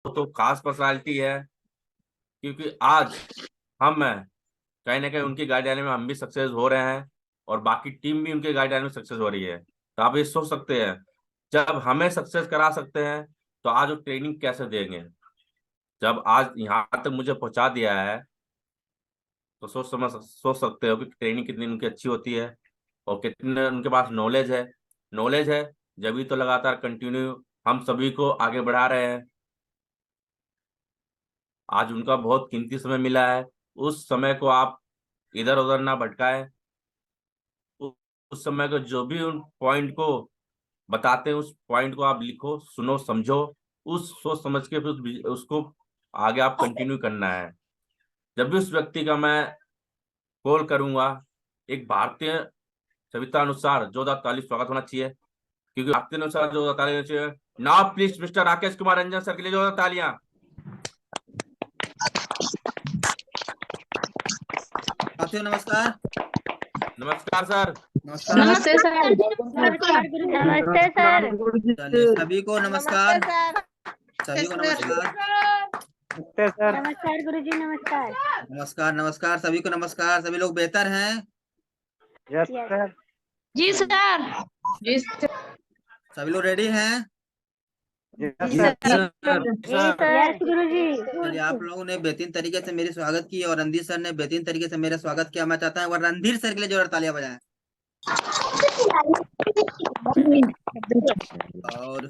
तो खास पर्सनालिटी है, क्योंकि आज हम हैं कहीं ना कहीं उनकी गाइडलाइन में हम भी सक्सेस हो रहे हैं, और बाकी टीम भी उनके गाइडलाइन में सक्सेस हो रही है। तो आप ये सोच सकते हैं, जब हमें सक्सेस करा सकते हैं तो आज वो ट्रेनिंग कैसे देंगे। जब आज यहाँ तक मुझे पहुंचा दिया है, तो सोच सकते हो कि ट्रेनिंग कितनी उनकी अच्छी होती है और कितने उनके पास नॉलेज है। नॉलेज है जब भी तो लगातार कंटिन्यू हम सभी को आगे बढ़ा रहे हैं। आज उनका बहुत कीमती समय मिला है, उस समय को आप इधर उधर ना भटकाएं। उ- उस समय को जो भी उन पॉइंट को बताते हैं, उस पॉइंट को आप लिखो, सुनो, समझो, उस सोच समझ के फिर उसको आगे आप कंटिन्यू करना है। जब भी उस व्यक्ति का मैं कॉल करूंगा, एक भारतीय सभ्यता अनुसार जोरदार ताली स्वागत होना चाहिए, क्योंकि भारतीय अनुसार जोरदार ताली होना चाहिए। Now please mister Rakesh Kumar Ranjan sir के लिए जोरदार तालियां। साथियों नमस्कार। नमस्कार सर। नमस्कार। नमस्ते सर। नमस्कार गुरुजी। नमस्ते सर। चलिए सभी को नमस्कार। सर। सभी को नमस्कार। नमस्कार गुरुजी। नमस्कार। नमस्कार नमस्कार सभी को नमस्कार। सभी लोग बेहतर हैं? Yes sir. जी चलिए, सर। जी सभी लोग रेडी हैं? जी सर। सर। यस गुरुजी। चलिए, आप लोगों ने बेहतरीन तरीके से मेरी स्वागत की और रणधीर सर ने बेहतरीन तरीके से मेरा स्वागत किया। मैं चाहता हूँ एक बार रणधीर सर के लिए जोरदार तालियां बजाएं। और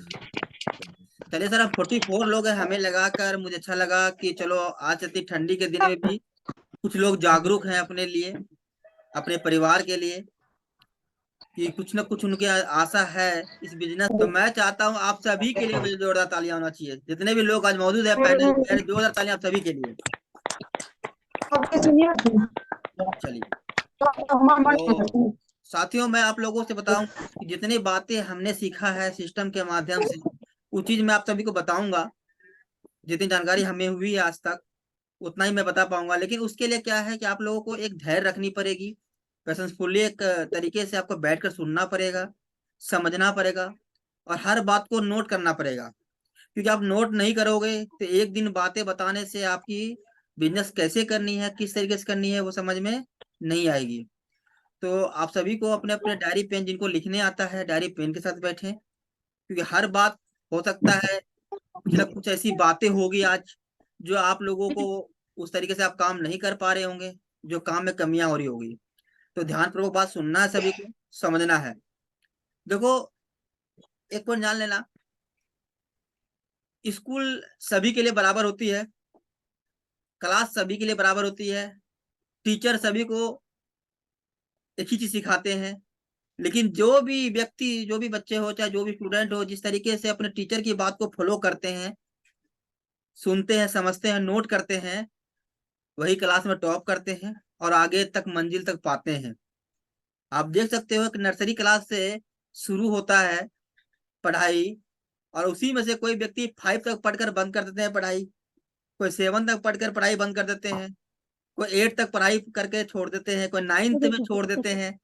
चलिए सर, अब 44 लोग हैं, हमें लगाकर मुझे अच्छा लगा कि चलो आज इतनी ठंडी के दिन में भी कुछ लोग जागरूक हैं अपने लिए, अपने परिवार के लिए, कि कुछ न कुछ उनके आशा है इस बिजनेस। तो मैं चाहता हूं आप सभी के लिए मुझे जोरदार तालियां होना चाहिए। जितने भी लोग आज मौजूद है पैनल में, जोरदार तालियां आप सभी के लिए। चलिए, तो साथियों मैं आप लोगों से बताऊं कि जितनी बातें हमने सीखा है सिस्टम के माध्यम से, वो चीज मैं आप सभी को बताऊंगा। जितनी जानकारी हमें हुई है आज तक उतना ही मैं बता पाऊंगा, लेकिन उसके लिए क्या है कि आप लोगों को एक धैर्य रखनी पड़ेगी। पेशेंसफुली एक तरीके से आपको बैठकर सुनना पड़ेगा, समझना पड़ेगा और हर बात को नोट करना पड़ेगा। क्योंकि आप नोट नहीं करोगे तो एक दिन बातें बताने से आपकी बिजनेस कैसे करनी है, किस तरीके से करनी है, वो समझ में नहीं आएगी। तो आप सभी को अपने अपने डायरी पेन, जिनको लिखने आता है डायरी पेन के साथ बैठे, क्योंकि हर बात हो सकता है कुछ ना कुछ ऐसी बातें होगी आज जो आप लोगों को उस तरीके से आप काम नहीं कर पा रहे होंगे, जो काम में कमियां हो रही होगी। तो ध्यानपूर्वक बात सुनना है, सभी को समझना है। देखो, एक पॉइंट जान लेना, स्कूल सभी के लिए बराबर होती है, क्लास सभी के लिए बराबर होती है, टीचर सभी को एक ही चीज सिखाते हैं। लेकिन जो भी व्यक्ति, जो भी बच्चे हो, चाहे जो भी स्टूडेंट हो, जिस तरीके से अपने टीचर की बात को फॉलो करते हैं, सुनते हैं, समझते हैं, नोट करते हैं, वही क्लास में टॉप करते हैं और आगे तक मंजिल तक पाते हैं। आप देख सकते हो कि नर्सरी क्लास से शुरू होता है पढ़ाई, और उसी में से कोई व्यक्ति 5 तक पढ़कर बंद कर देते हैं पढ़ाई, कोई 7 तक पढ़कर पढ़ाई बंद कर देते हैं, कोई 8 तक पढ़ाई करके छोड़ देते हैं, कोई 9th में छोड़ देते हैं,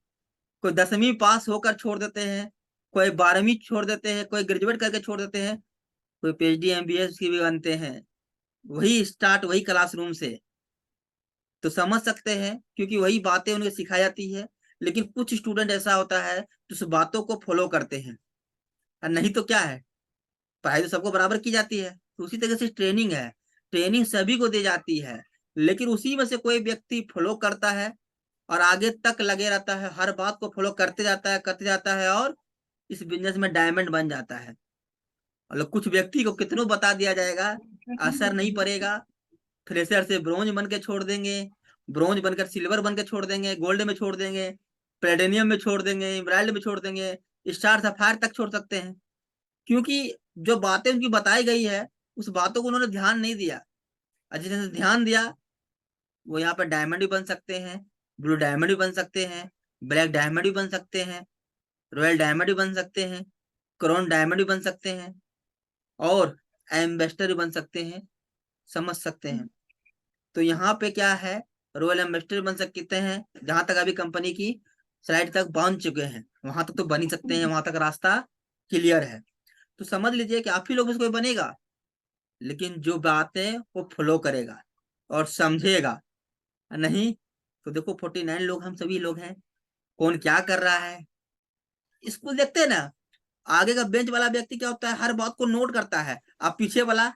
कोई 10वीं पास होकर छोड़ देते हैं, कोई 12वीं छोड़ देते हैं, कोई ग्रेजुएट करके छोड़ देते हैं, कोई पीएचडी एमबीए की भी बनते हैं। वही स्टार्ट वही क्लासरूम से, तो समझ सकते हैं, क्योंकि वही बातें उन्हें सिखाई जाती है। लेकिन कुछ स्टूडेंट ऐसा होता है जो उस बातों को फॉलो करते हैं, और नहीं तो क्या है, पढ़ाई तो सबको बराबर की जाती है। तो उसी तरह से ट्रेनिंग है, ट्रेनिंग सभी को दी जाती है, लेकिन उसी में से कोई व्यक्ति फॉलो करता है और आगे तक लगे रहता है, हर बात को फॉलो करते जाता है और इस बिजनेस में डायमंड बन जाता है। मतलब कुछ व्यक्ति को कितनों बता दिया जाएगा, असर नहीं पड़ेगा। फ्रेशर से ब्रोंज बन के छोड़ देंगे, ब्रोंज बनकर सिल्वर बन के छोड़ देंगे, गोल्ड में छोड़ देंगे, प्लेटिनियम में छोड़ देंगे, इमराल्ड में छोड़ देंगे, स्टार सफायर तक छोड़ सकते हैं। क्योंकि जो बातें उनकी बताई गई है, उस बातों को उन्होंने ध्यान नहीं दिया। और जिन्होंने ध्यान दिया वो यहाँ पे डायमंड भी बन सकते हैं, ब्लू डायमंड भी बन सकते हैं, ब्लैक डायमंड भी बन सकते हैं, रॉयल डायमंड भी बन सकते हैं, क्राउन डायमंड भी बन सकते हैं, और एम्बेसडर भी बन सकते हैं। समझ सकते हैं? तो यहाँ पे क्या है, रॉयल एम्बेसडर बन सकते हैं। जहां तक अभी कंपनी की स्लाइड तक पहुंच चुके हैं, वहां तक तो बन ही सकते हैं, वहां तक रास्ता क्लियर है। तो समझ लीजिए कि आप ही लोग में से कोई बनेगा, लेकिन जो बातें वो फॉलो करेगा और समझेगा। नहीं तो देखो 49 लोग हम सभी लोग हैं, कौन क्या कर रहा है। स्कूल देखते हैं ना, आगे का बेंच वाला व्यक्ति क्या होता है, हर बात को नोट करता है। अब पीछे वाला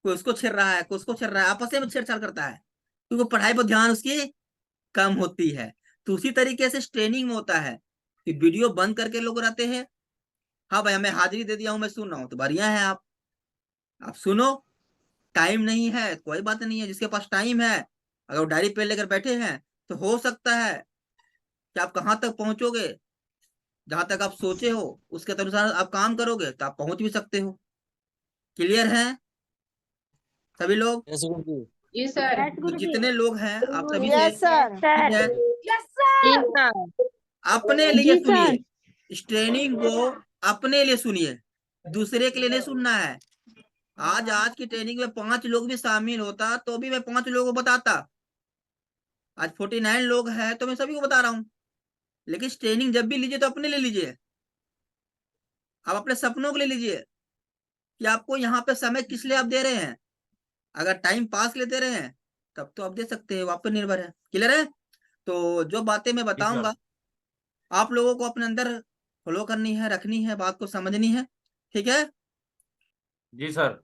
कोई उसको छेड़ रहा है, कोई उसको छेड़ रहा है, आपस में छेड़छाड़ करता है, क्योंकि पढ़ाई पर ध्यान उसकी कम होती है। तो उसी तरीके से ट्रेनिंग में होता है कि वीडियो बंद करके लोग रहते हैं। हाँ भाई, हमें हाजिरी दे दिया हूं, मैं सुन रहा हूँ, तो बढ़िया है। आप सुनो। टाइम नहीं है कोई बात नहीं है, जिसके पास टाइम है अगर वो डायरी पेन लेकर बैठे हैं तो हो सकता है कि आप कहाँ तक पहुंचोगे, जहां तक आप सोचे हो उसके अनुसार आप काम करोगे तो आप पहुंच भी सकते हो। क्लियर है सभी लोग? यस गुरु जी। जी सर। यस तो गुरु जी। जितने लोग हैं आप सभी से यस सर। ठीक है, जी सर। अपने लिए जी सुनिए। सर। इस ट्रेनिंग को अपने लिए सुनिए, दूसरे के लिए नहीं सुनना है। आज की ट्रेनिंग में 5 लोग भी शामिल होता तो भी मैं 5 लोगों को बताता। आज 49 लोग हैं तो मैं सभी को बता रहा हूँ। लेकिन ट्रेनिंग जब भी लीजिए तो अपने लिए लीजिए, आप अपने सपनों के लिए लीजिए, कि आपको यहाँ पे समय किस लिए आप दे रहे हैं। अगर टाइम पास के लिए दे रहे हैं तब तो आप दे सकते हैं, वो आप पर निर्भर है। क्लियर है? तो जो बातें मैं जी सर। बताऊंगा आप लोगों को अपने अंदर फॉलो करनी है, रखनी है, बात को समझनी है। ठीक है? जी सर।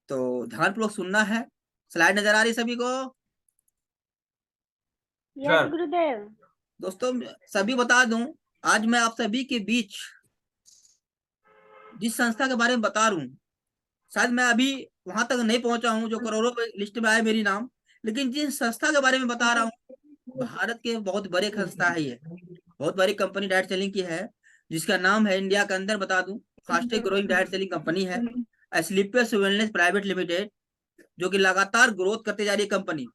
तो ध्यानपूर्वक सुनना है। स्लाइड नजर आ रही सभी को? Yes sir. गुरुदेव। दोस्तों सभी बता दूं, आज मैं आप सभी के बीच जिस संस्था के बारे में बता रहा हूँ, शायद मैं अभी वहां तक नहीं पहुंचा हूँ जो करोड़ों लिस्ट में आए मेरी नाम, लेकिन जिस संस्था के बारे में बता रहा हूँ भारत के बहुत बड़े संस्था है ये, बहुत बड़ी कंपनी डाइट सेलिंग की है, जिसका नाम है, इंडिया के अंदर बता दूं, fastest growing diet selling company है एस्क्लेपियस वेलनेस प्राइवेट लिमिटेड, जो कि लगातार ग्रोथ करते जा रही है कंपनी।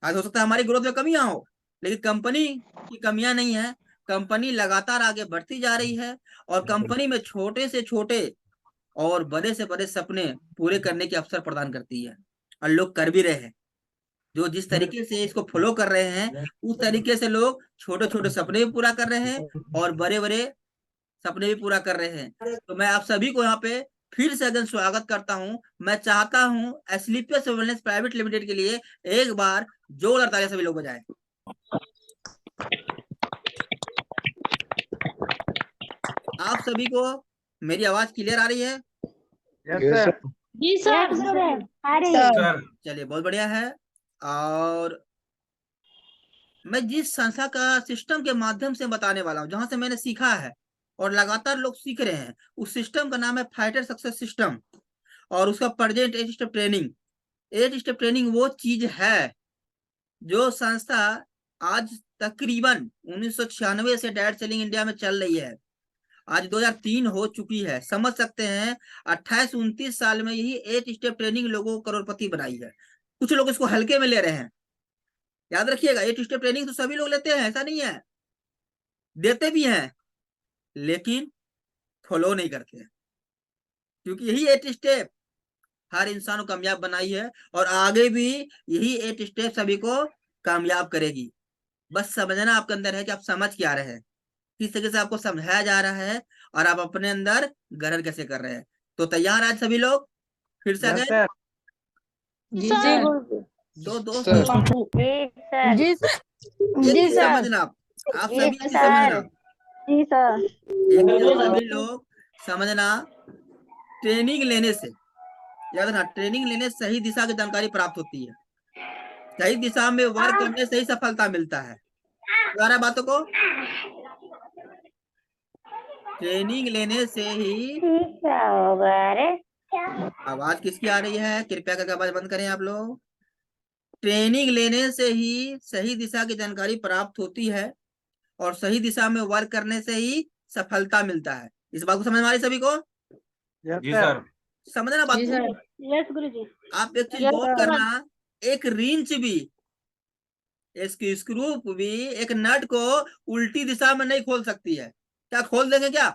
आज हो सकता है हमारी ग्रोथ में कमियां हो, लेकिन कंपनी की कमियां नहीं है। कंपनी लगातार आगे बढ़ती जा रही है और कंपनी में छोटे से छोटे और बड़े से बड़े सपने पूरे करने के अवसर प्रदान करती है, और लोग कर भी रहे हैं। जो जिस तरीके से इसको फॉलो कर रहे हैं उस तरीके से लोग छोटे छोटे सपने भी पूरा कर रहे हैं और बड़े बड़े सपने भी पूरा कर रहे हैं। तो मैं आप सभी को यहाँ पे फिर से अगर स्वागत करता हूँ। मैं चाहता हूँ एस्क्लेपियस वेलनेस प्राइवेट लिमिटेड के लिए एक बार जोरदार तालियां सभी लोग बजाएं। आप सभी को मेरी आवाज क्लियर आ रही है? Yes sir. जी यस सर। गुरुदेव, आ रही है। सर। चलिए बहुत बढ़िया है। और मैं जिस संस्था का सिस्टम के माध्यम से बताने वाला हूँ, जहां से मैंने सीखा है और लगातार लोग सीख रहे हैं, उस सिस्टम का नाम है फाइटर सक्सेस सिस्टम, और उसका present 8 step training. 8 step training वो चीज है जो संस्था आज तकरीबन 1996 से डायरेक्ट सेलिंग इंडिया में चल रही है। आज 2003 हो चुकी है, समझ सकते हैं 28-29 साल में यही 8 स्टेप ट्रेनिंग लोगों को करोड़पति बनाई है। कुछ लोग इसको हल्के में ले रहे हैं, याद रखिएगा 8 स्टेप ट्रेनिंग तो सभी लोग लेते हैं, ऐसा नहीं है, देते भी हैं लेकिन फॉलो नहीं करते हैं, क्योंकि यही 8 स्टेप हर इंसान को कामयाब बनाई है और आगे भी यही 8 स्टेप सभी को कामयाब करेगी। बस समझना आपके अंदर है कि आप समझ क्या रहे हैं, किस तरीके से आपको समझाया जा रहा है और आप अपने अंदर ग्रहण कैसे कर रहे हैं। तो तैयार आज सभी लोग? फिर से यस अगेन सर। जी जी सर। गुरु दो दोस्त जी सर। जी एक जी चीज सर। समझना, आप जी सभी चीज सर। समझना, जी सर। एक चीज आप सभी लोग समझना। ट्रेनिंग लेने से, याद रखना, ट्रेनिंग लेने से सही दिशा की जानकारी प्राप्त होती है, सही दिशा में वर्क करने से ही सफलता मिलता है। दोबारा बातों को, ट्रेनिंग लेने से ही, ठीक क्या होगा रे? आवाज किसकी आ रही है? कृपया करके आवाज बंद करें आप लोग। ट्रेनिंग लेने से ही सही दिशा की जानकारी प्राप्त होती है और सही दिशा में वर्क करने से ही सफलता मिलता है। इस बात को समझ में आ रही सभी को? यस जी सर। सर। समझना बात जी को। सर। यस गुरुजी। आप एक चीज यस गौर सर। करना, एक रिंच भी, इसकी स्क्रू भी एक नट को उल्टी दिशा में नहीं खोल सकती है। क्या खोल देंगे क्या?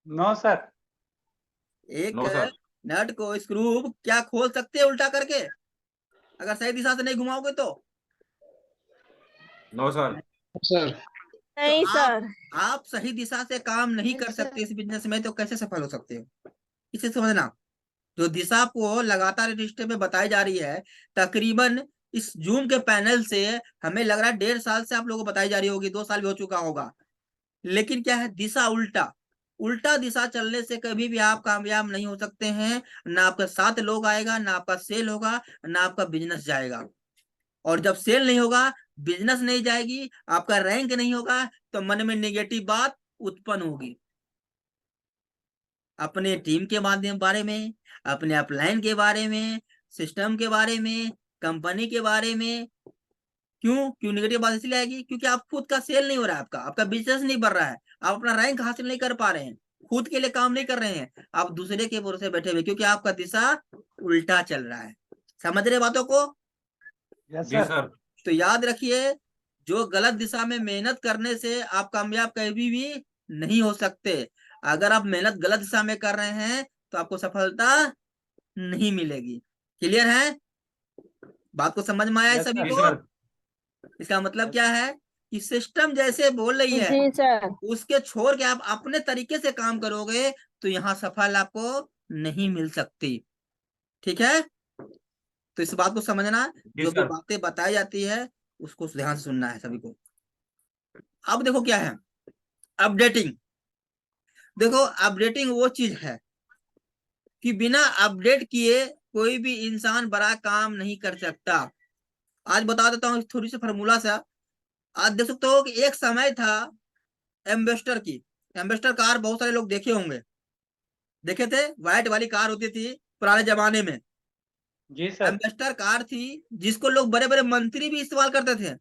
No sir. एक नो सर। नट को स्क्रू क्या खोल सकते हैं उल्टा करके, अगर सही दिशा से नहीं घुमाओगे तो? No sir. सर तो नहीं आप सर। आप सही दिशा से काम नहीं कर सकते इस बिजनेस में, तो कैसे सफल हो सकते हो? इसे समझना। जो दिशा आपको लगातार रजिस्टर में बताई जा रही है, तकरीबन इस जूम के पैनल से हमें लग रहा है 1.5 साल से आप लोगों को बताई जा रही होगी, 2 साल भी हो चुका होगा। लेकिन क्या है, दिशा उल्टा उल्टा दिशा चलने से कभी भी आप कामयाब नहीं हो सकते हैं। ना आपके साथ लोग आएगा, ना आपका सेल होगा, ना आपका बिजनेस जाएगा। और जब सेल नहीं होगा, बिजनेस नहीं जाएगी, आपका रैंक नहीं होगा, तो मन में नेगेटिव बात उत्पन्न होगी। अपने टीम के माध्यम बारे में, अपने अपलाइन के बारे में, सिस्टम के बारे में, कंपनी के बारे में। क्यों नेगेटिव बात इसलिए आएगी, क्योंकि आप खुद का सेल नहीं हो रहा है, आपका बिजनेस नहीं बढ़ रहा है, आप अपना रैंक हासिल नहीं कर पा रहे हैं, खुद के लिए काम नहीं कर रहे हैं, आप दूसरे के भरोसे बैठे हुए, क्योंकि आपका दिशा उल्टा चल रहा है। समझ रहे बातों को? यस जी सर। सर। तो याद रखिए, जो गलत दिशा में मेहनत करने से आप कामयाब कभी भी नहीं हो सकते। अगर आप मेहनत गलत दिशा में कर रहे हैं तो आपको सफलता नहीं मिलेगी। क्लियर है? बात को समझ में आया है यस सभी जी को? सर। इसका मतलब क्या है कि सिस्टम जैसे बोल रही है, जी सर। उसके छोड़ के आप अपने तरीके से काम करोगे तो यहाँ सफल आपको नहीं मिल सकती। ठीक है? तो इस बात को समझना, जी जो भी सर। बातें बताई जाती है उसको ध्यान से सुनना है सभी को। अब देखो क्या है अपडेटिंग। देखो, अपडेटिंग वो चीज है कि बिना अपडेट किए कोई भी इंसान बड़ा काम नहीं कर सकता। आज बता देता हूँ थोड़ी सी फॉर्मूला सा। आज देख सकते हो कि एक समय था एम्बेस्टर की। एम्बेस्टर कार बहुत सारे लोग देखे होंगे, देखे थे, व्हाइट वाली कार होती थी पुराने जमाने में। जी सर। एम्बेस्टर कार थी जिसको लोग बड़े बड़े मंत्री भी इस्तेमाल करते थे।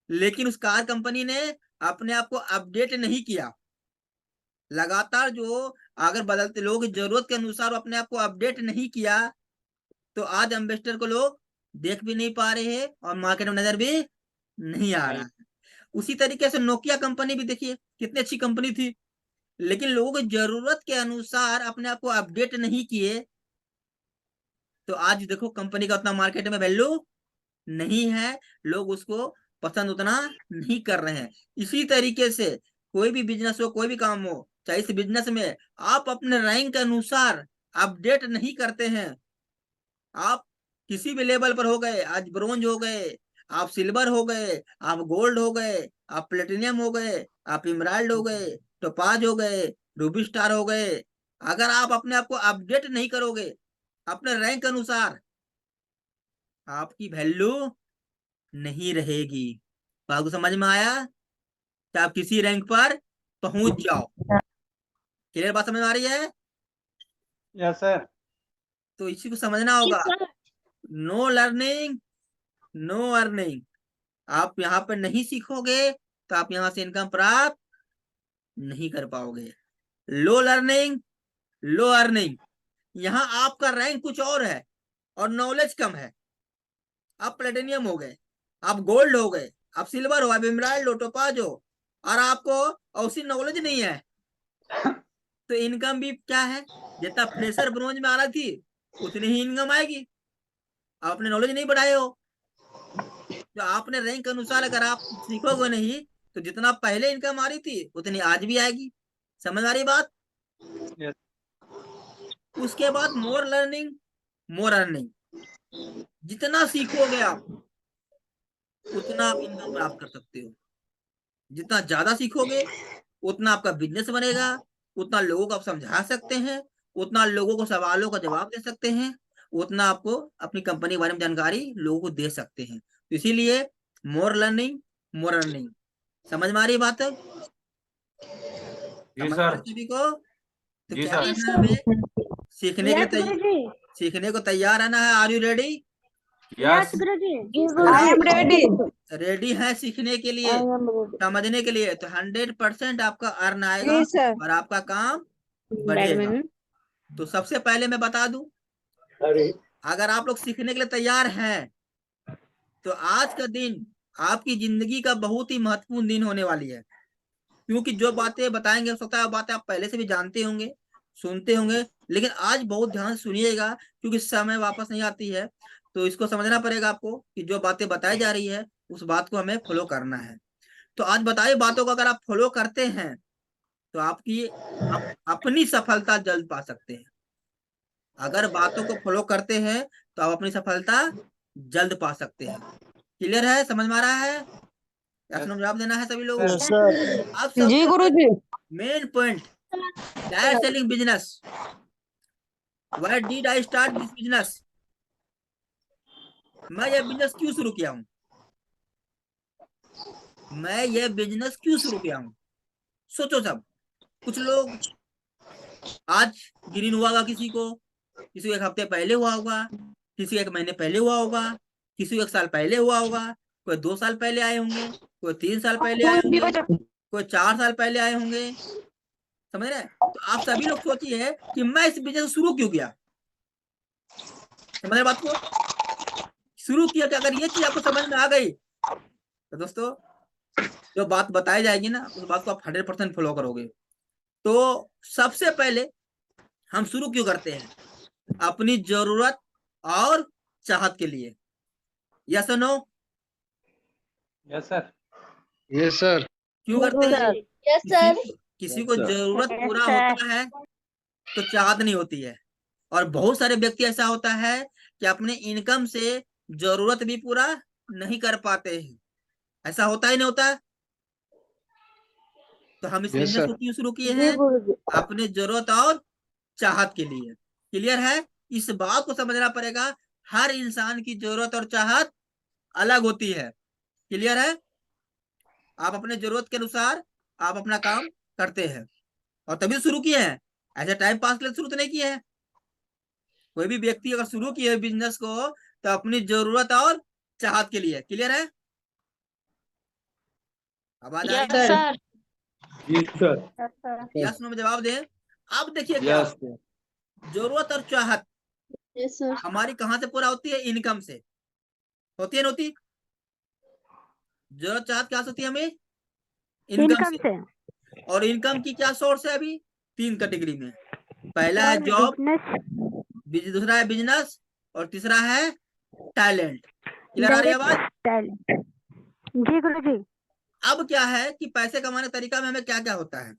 लेकिन उस कार कंपनी ने अपने आप को अपडेट नहीं किया। लगातार जो अगर बदलते लोग जरूरत के अनुसार अपने आप को अपडेट नहीं किया तो आज एम्बेस्टर को लोग देख भी नहीं पा रहे हैं और मार्केट में नजर भी नहीं आ रहा है। उसी तरीके से नोकिया कंपनी भी देखिए कितनी अच्छी कंपनी थी, लेकिन लोगों की जरूरत के अनुसार अपने आप को अपडेट नहीं किए तो आज देखो कंपनी का उतना मार्केट में वैल्यू नहीं है, लोग उसको पसंद उतना नहीं कर रहे हैं। इसी तरीके से कोई भी बिजनेस हो, कोई भी काम हो, चाहे इस बिजनेस में आप अपने रैंक के अनुसार अपडेट नहीं करते हैं, आप किसी भी लेवल पर हो गए, आज ब्रोंज हो गए, आप सिल्वर हो गए, आप गोल्ड हो गए, आप प्लेटिनियम हो गए, आप इमराल्ड हो गए, टोपाज हो गए, रूबी स्टार हो गए, अगर आप अपने आप को अपडेट नहीं करोगे अपने रैंक के अनुसार, आपकी वैल्यू नहीं रहेगी। बात को समझ में आया? कि आप किसी रैंक पर पहुंच जाओ। क्लियर बात समझ में आ रही है? Yes sir. तो इसी को समझना होगा। No learning no earning. आप यहाँ पर नहीं सीखोगे तो आप यहाँ से इनकम प्राप्त नहीं कर पाओगे। लो लर्निंग लो अर्निंग। यहाँ आपका रैंक कुछ और है और नॉलेज कम है। आप प्लेटिनियम हो गए, आप गोल्ड हो गए, आप सिल्वर हो, आप इमराल्ड हो, टोपाज हो, और आपको उसी नॉलेज नहीं है तो इनकम भी क्या है, जितना फ्रेशर ब्रोंज में आ रही थी उतनी ही इनकम आएगी। आप अपने नॉलेज नहीं बढ़ाए हो, तो आपने रैंक के अनुसार अगर आप सीखोगे नहीं तो जितना पहले इनकम आ रही थी उतनी आज भी आएगी। समझ आ रही बात? यस। उसके बाद मोर लर्निंग मोर अर्निंग। जितना सीखोगे आप उतना आप इनकम प्राप्त कर सकते हो। जितना ज्यादा सीखोगे उतना आपका बिजनेस बनेगा, उतना लोगों को आप समझा सकते हैं, उतना लोगों को सवालों का जवाब दे सकते हैं, उतना आपको अपनी कंपनी के बारे में जानकारी लोगों को दे सकते हैं। तो इसीलिए मोर लर्निंग मोर अर्निंग। समझ में आ रही बात? जी समझ में आ सर। रही सभी को? तो जी क्या सर। करना है हमें? सीखने के लिए गुरुजी। सीखने को तैयार रहना है। Are you ready? यस। गुरुजी। अगर आई आप एम रेडी। रेडी हैं सीखने के लिए, समझने के लिए, तो 100% आपका अर्न आएगा जी सर। और आपका काम बढ़ेगा। बैडमिंटन। तो सबसे पहले मैं बता दूं, अरे अगर आप लोग सीखने के लिए तैयार हैं तो आज का दिन आपकी जिंदगी का बहुत ही महत्वपूर्ण दिन होने वाली है। क्योंकि जो बातें बताएंगे हो सकता है बातें आप पहले से भी जानते होंगे, सुनते होंगे, लेकिन आज बहुत ध्यान से सुनिएगा क्योंकि समय वापस नहीं आती है। तो इसको समझना पड़ेगा आपको कि जो बातें बताई जा रही है उस बात को हमें फॉलो करना है। तो आज बताई बातों को अगर आप फॉलो करते हैं तो आपकी अपनी सफलता जल्द पा सकते हैं। अगर बातों को फॉलो करते हैं तो आप अपनी सफलता जल्द पा सकते हैं। क्लियर है, समझ में आ रहा है? या Yes. जवाब देना है सभी लोगों Yes, को? अब सबसे गुरुजी। Main point, direct selling business. Why did I start this business? मैं यह बिजनेस क्यों शुरू किया हूँ? मैं यह बिजनेस क्यों शुरू किया हूँ? सोचो सब। कुछ लोग आज ग्रीन हुआ होगा, किसी को 1 हफ्ते पहले हुआ होगा, किसी को 1 महीने पहले हुआ होगा, किसी को 1 साल पहले हुआ होगा, कोई 2 साल पहले आए होंगे, कोई 3 साल पहले आए होंगे, कोई 4 साल पहले आए होंगे। समझ रहे हैं? तो आप सभी लोग सोचिए कि मैं इस बिजनेस शुरू क्यों किया। समझ रहे बात को? शुरू किया कि अगर ये चीज आपको समझ में आ गई तो दोस्तों जो बात बताई जाएगी ना, उस बात को आप 100% फॉलो करोगे। तो सबसे पहले हम शुरू क्यों करते हैं? अपनी जरूरत और चाहत के लिए। यस और no? Yes, sir. Yes sir. क्यों करते हैं? Yes sir. किसी को जरूरत पूरा होता है तो चाहत नहीं होती है। और बहुत सारे व्यक्ति ऐसा होता है कि अपने इनकम से जरूरत भी पूरा नहीं कर पाते हैं। ऐसा होता ही नहीं होता। तो हम इस यस बिजनेस सर। को क्यों शुरू किए हैं? अपने जरूरत और चाहत के लिए। क्लियर है? इस बात को समझना पड़ेगा, हर इंसान की जरूरत और चाहत अलग होती है। क्लियर है? आप अपने जरूरत के अनुसार आप अपना काम करते हैं और तभी शुरू किए हैं। ऐसे टाइम पास के लिए शुरू तो नहीं किए हैं। कोई भी व्यक्ति अगर शुरू किए बिजनेस को तो अपनी जरूरत और चाहत के लिए। क्लियर है? आवाज आ रही है? Sir. Yes, sir. Yes no में जवाब दें। अब देखिए क्या Yes. होता है। जरूरत और चाहत यस सर। हमारी कहाँ से पूरा होती है? इनकम से। होती है ना? होती? जरूरत चाहत क्या होती है हमें? इनकम से। और इनकम की क्या सोर्स है? अभी 3 कैटेगरी में। पहला है जॉब, दूसरा है बिजनेस और तीसरा है टैलेंट। क्लियर आ रही है आवाज? जी गुरुजी। अब क्या है कि पैसे कमाने का तरीका में हमें क्या क्या होता है?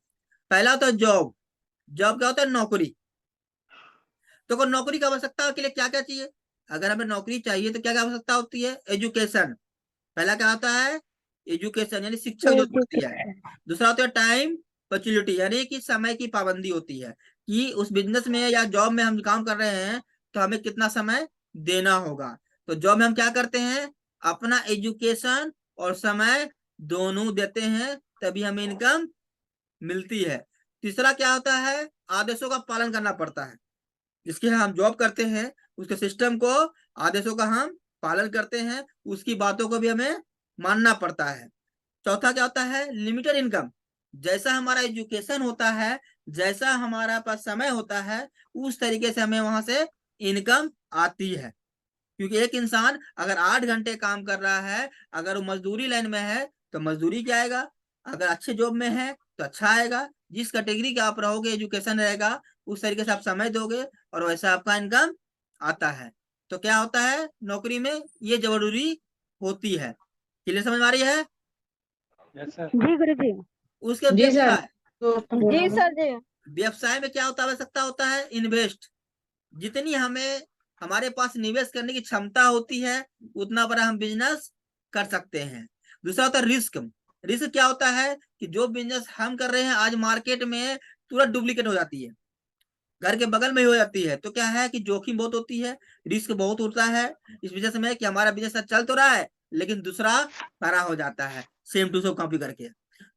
पहला होता है जॉब। जॉब क्या होता है? नौकरी। तो नौकरी की आवश्यकता के लिए क्या क्या चाहिए? अगर हमें नौकरी चाहिए तो क्या क्या आवश्यकता होती है? एजुकेशन। पहला क्या होता है? एजुकेशन यानी शिक्षा की जरूरत पड़ती है। दूसरा होता है टाइम फैसिलिटी, यानी कि समय की पाबंदी होती है कि उस बिजनेस में या जॉब में हम काम कर रहे हैं तो हमें कितना समय देना होगा। तो जॉब में हम क्या करते हैं? अपना एजुकेशन और समय दोनों देते हैं, तभी हमें इनकम मिलती है। तीसरा क्या होता है? आदेशों का पालन करना पड़ता है। जिसके हम जॉब करते हैं उसके सिस्टम को, आदेशों का हम पालन करते हैं, उसकी बातों को भी हमें मानना पड़ता है। चौथा क्या होता है? Limited income. जैसा हमारा एजुकेशन होता है, जैसा हमारा पास समय होता है, उस तरीके से हमें वहां से इनकम आती है। क्योंकि एक इंसान अगर 8 घंटे काम कर रहा है, अगर वो मजदूरी लाइन में है तो मजदूरी क्या आएगा, अगर अच्छे जॉब में है तो अच्छा आएगा। जिस कैटेगरी का आप रहोगे, एजुकेशन रहेगा, उस तरीके से आप समय दोगे और वैसा आपका इनकम आता है। तो क्या होता है नौकरी में? ये जरूरी होती है। क्लियर समझ में आ रही है? Yes, sir. जी गुरुजी। उसके जी सर। व्यवसाय। जी सर जी। व्यवसाय में क्या होता है? आवश्यकता होता है इन्वेस्ट। जितनी हमें हमारे पास निवेश करने की क्षमता होती है उतना बड़ा हम बिजनेस कर सकते हैं। दूसरा होता है रिस्क। रिस्क क्या होता है कि जो बिजनेस हम कर रहे हैं आज मार्केट में तुरंत डुप्लीकेट हो जाती है, घर के बगल में ही हो जाती है। तो क्या है कि जोखिम बहुत होती है, रिस्क बहुत होता है इस बिजनेस में कि हमारा बिजनेस चल तो रहा है लेकिन दूसरा खड़ा हो जाता है सेम टू सेम कॉपी करके।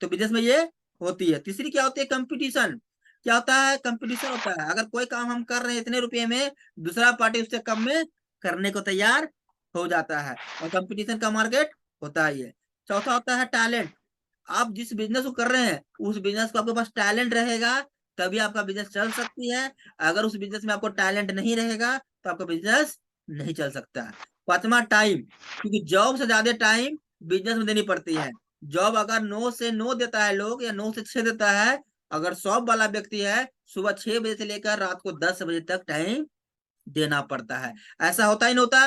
तो बिजनेस में ये होती है। तीसरी क्या होती है? कंपटीशन। क्या होता है? कंपटीशन होता है। अगर कोई काम हम कर रहे हैं इतने रुपये में, दूसरा पार्टी उससे कम में करने को तैयार हो जाता है और कंपटीशन का मार्केट होता ही है। चौथा होता है टैलेंट। आप जिस बिजनेस को कर रहे हैं उस बिजनेस को आपके पास टैलेंट रहेगा तभी आपका बिजनेस चल सकती है। अगर उस बिजनेस में आपको टैलेंट नहीं रहेगा तो आपका बिजनेस नहीं चल सकता है। पांचवा टाइम, क्योंकि जॉब से ज्यादा टाइम बिजनेस में देनी पड़ती है। जॉब अगर 9 से 9 देता है लोग या 9 से 6 देता है, अगर शॉप वाला व्यक्ति है सुबह 6 बजे से लेकर रात को 10 बजे तक टाइम देना पड़ता है। ऐसा होता ही नहीं होता?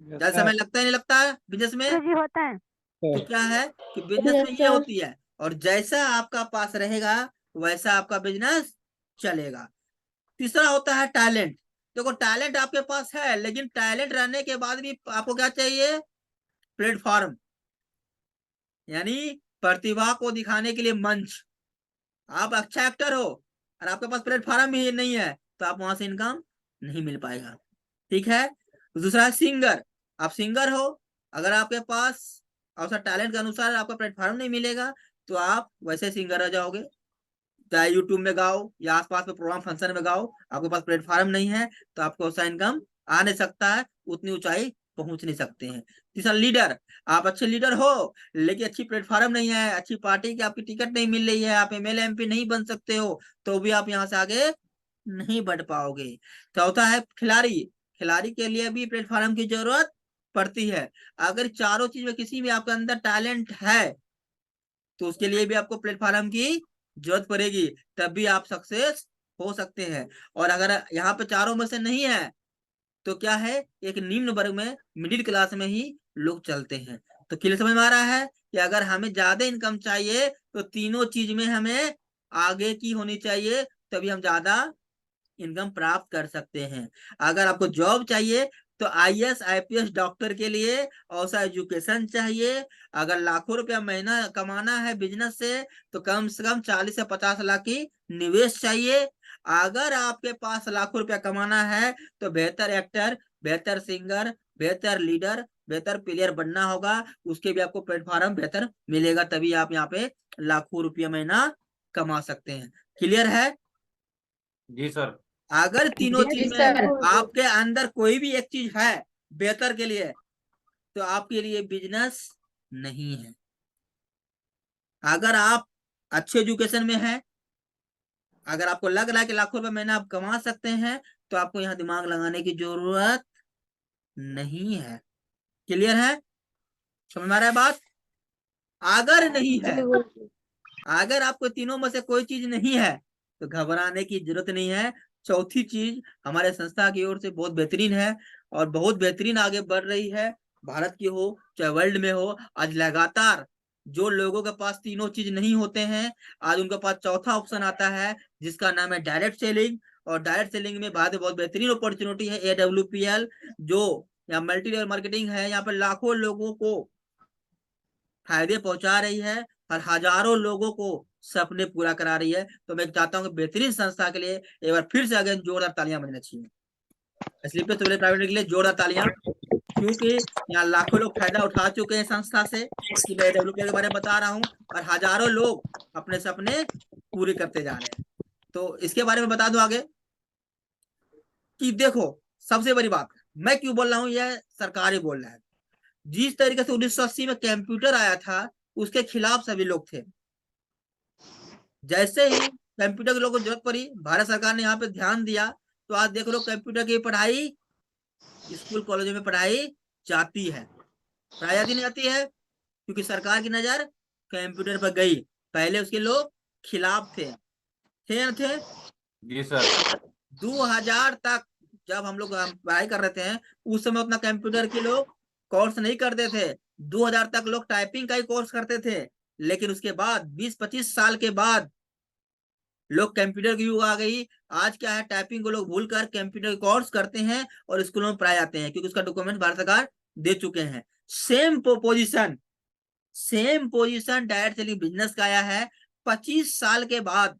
Yes, ज्यादा समय sir. लगता ही नहीं लगता है बिजनेस में? जी होता है। तो क्या है कि बिजनेस में ये होती है, और जैसा आपका पास रहेगा वैसा आपका बिजनेस चलेगा। तीसरा होता है टैलेंट। देखो टैलेंट आपके पास है, लेकिन टैलेंट रहने के बाद भी आपको क्या चाहिए? प्लेटफॉर्म, यानी प्रतिभा को दिखाने के लिए मंच। आप अच्छा एक्टर हो और आपके पास प्लेटफॉर्म भी नहीं है, तो आप वहां से इनकम नहीं मिल पाएगा। ठीक है। दूसरा है सिंगर। आप सिंगर हो, अगर आपके पास अवसर टैलेंट के अनुसार आपका प्लेटफॉर्म नहीं मिलेगा, तो आप वैसे सिंगर रह जाओगे, चाहे यूट्यूब में गाओ या आसपास में प्रोग्राम फंक्शन में गाओ। आपके पास प्लेटफॉर्म नहीं है, तो आपको वैसा इनकम आ नहीं सकता है, उतनी ऊंचाई पहुंच नहीं सकते हैं। तीसरा लीडर। आप अच्छे लीडर हो, लेकिन अच्छी प्लेटफॉर्म नहीं है, अच्छी पार्टी की आपकी टिकट नहीं मिल रही है, आप एमएलए एमपी नहीं बन सकते हो, तो भी आप यहाँ से आगे नहीं बढ़ पाओगे। चौथा है खिलाड़ी। खिलाड़ी के लिए भी प्लेटफॉर्म की जरूरत पड़ती है। अगर चारों चीज में किसी भी आपके अंदर टैलेंट है, तो उसके लिए भी आपको प्लेटफॉर्म की जरूरत पड़ेगी, तब भी आप सक्सेस हो सकते हैं। और अगर यहाँ पे चारों में से नहीं है, तो क्या है, एक निम्न वर्ग में, मिडिल क्लास में ही लोग चलते हैं। तो क्लियर समझ में आ रहा है कि अगर हमें ज्यादा इनकम चाहिए, तो तीनों चीज में हमें आगे की होनी चाहिए, तभी हम ज्यादा इनकम प्राप्त कर सकते हैं। अगर आपको जॉब चाहिए, तो आईएएस आईपीएस डॉक्टर के लिए औसा एजुकेशन चाहिए। अगर लाखों रुपया महीना कमाना है बिजनेस से कम 40 से 50 लाख की निवेश चाहिए। अगर आपके पास लाखों रुपया कमाना है, तो बेहतर एक्टर, बेहतर सिंगर, बेहतर लीडर, बेहतर प्लेयर बनना होगा। उसके भी आपको प्लेटफॉर्म बेहतर मिलेगा, तभी आप यहाँ पे लाखों रुपया महीना कमा सकते हैं। क्लियर है? जी सर। अगर तीनों चीज में आपके अंदर कोई भी एक चीज है बेहतर के लिए, तो आपके लिए बिजनेस नहीं है। अगर आप अच्छे एजुकेशन में हैं, अगर आपको लग रहा है कि लाखों रुपए महीना आप कमा सकते हैं, तो आपको यहाँ दिमाग लगाने की जरूरत नहीं है। क्लियर है? समझ में आ रहा है बात? अगर नहीं है, अगर आपको तीनों में से कोई चीज नहीं है, तो घबराने की जरूरत नहीं है। चौथी चीज हमारे संस्था की ओर से बहुत बेहतरीन है, और बहुत बेहतरीन आगे बढ़ रही है। भारत की हो चाहे वर्ल्ड में हो, आज लगातार जो लोगों के पास तीनों चीज नहीं होते हैं, आज उनके पास चौथा ऑप्शन आता है, जिसका नाम है डायरेक्ट सेलिंग। और डायरेक्ट सेलिंग में भारत में बहुत बेहतरीन अपॉर्चुनिटी है, AWPL, जो यहाँ मल्टी लेवल मार्केटिंग है, यहाँ पर लाखों लोगों को फायदे पहुंचा रही है और हजारों लोगों को सपने पूरा करा रही है। तो मैं चाहता हूँ कि बेहतरीन संस्था के लिए एक बार फिर से अगेन जोरदार तालियां बजनी चाहिए। स्लीपर सवेरे प्राइवेट के लिए जोरदार तालियां, क्योंकि यहाँ लाखों लोग फायदा उठा चुके हैं संस्था से, कि मैं डेवलपमेंट के बारे में बता रहा हूँ, और हजारों लोग अपने सपने पूरे करते जा रहे हैं। तो इसके बारे में बता दूं आगे कि देखो, सबसे बड़ी बात मैं क्यों बोल रहा हूँ, यह सरकार ही बोल रहा है। जिस तरीके से 1980 में कंप्यूटर आया था, उसके खिलाफ सभी लोग थे। जैसे ही कंप्यूटर के लोगों को जरूरत पड़ी, भारत सरकार ने यहाँ पे ध्यान दिया, तो आज देख लो कंप्यूटर की पढ़ाई स्कूल कॉलेजों में पढ़ाई जाती है। पढ़ाई जाती नहीं जाती है, क्योंकि सरकार की नजर कंप्यूटर पर गई। पहले उसके लोग खिलाफ थे या थे? जी सर। 2000 तक जब हम लोग पढ़ाई कर रहे थे, उस समय उतना कंप्यूटर के लोग कोर्स नहीं करते थे। 2000 तक लोग टाइपिंग का ही कोर्स करते थे, लेकिन उसके बाद 20-25 साल के बाद लोग कंप्यूटर की युग आ गई। आज क्या है, टाइपिंग को लोग भूल कर कंप्यूटर कोर्स करते हैं और स्कूलों में पढ़ाए जाते हैं, क्योंकि उसका डॉक्यूमेंट भारत सरकार दे चुके हैं। Same position, same position direct selling business का आया है 25 साल के बाद।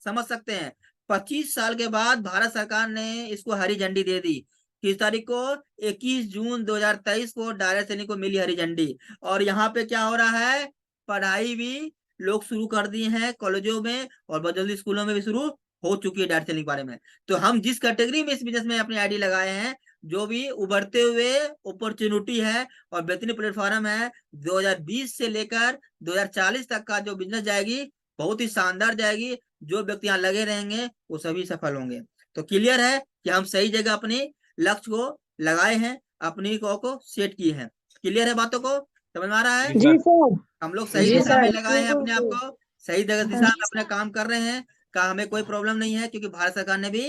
समझ सकते हैं, 25 साल के बाद भारत सरकार ने इसको हरी झंडी दे दी। किस तारीख को? 21 जून 2023 को डायरेक्ट सेलिंग को मिली हरी झंडी। और यहाँ पे क्या हो रहा है, पढ़ाई भी लोग शुरू कर दिए हैं कॉलेजों में, और बहुत जल्दी स्कूलों में भी शुरू हो चुकी है डायरेक्ट सेलिंग के बारे में। तो हम जिस कैटेगरी में इस बिजनेस में अपनी आईडी लगाए हैं, जो भी उभरते हुए अपॉर्चुनिटी है और बेहतरीन प्लेटफॉर्म है, 2020 से लेकर 2040 तक का जो बिजनेस जाएगी, बहुत ही शानदार जाएगी। जो व्यक्ति यहाँ लगे रहेंगे वो सभी सफल होंगे। तो क्लियर है कि हम सही जगह अपने लक्ष्य को लगाए हैं, अपनी को सेट किए हैं। क्लियर है बातों को? समझ में आ रहा है? जी सर। हम लोग सही दिशा में लगाए हैं अपने आप को, सही जगह दिशा में अपने काम कर रहे हैं, का हमें कोई प्रॉब्लम नहीं है, क्योंकि भारत सरकार ने भी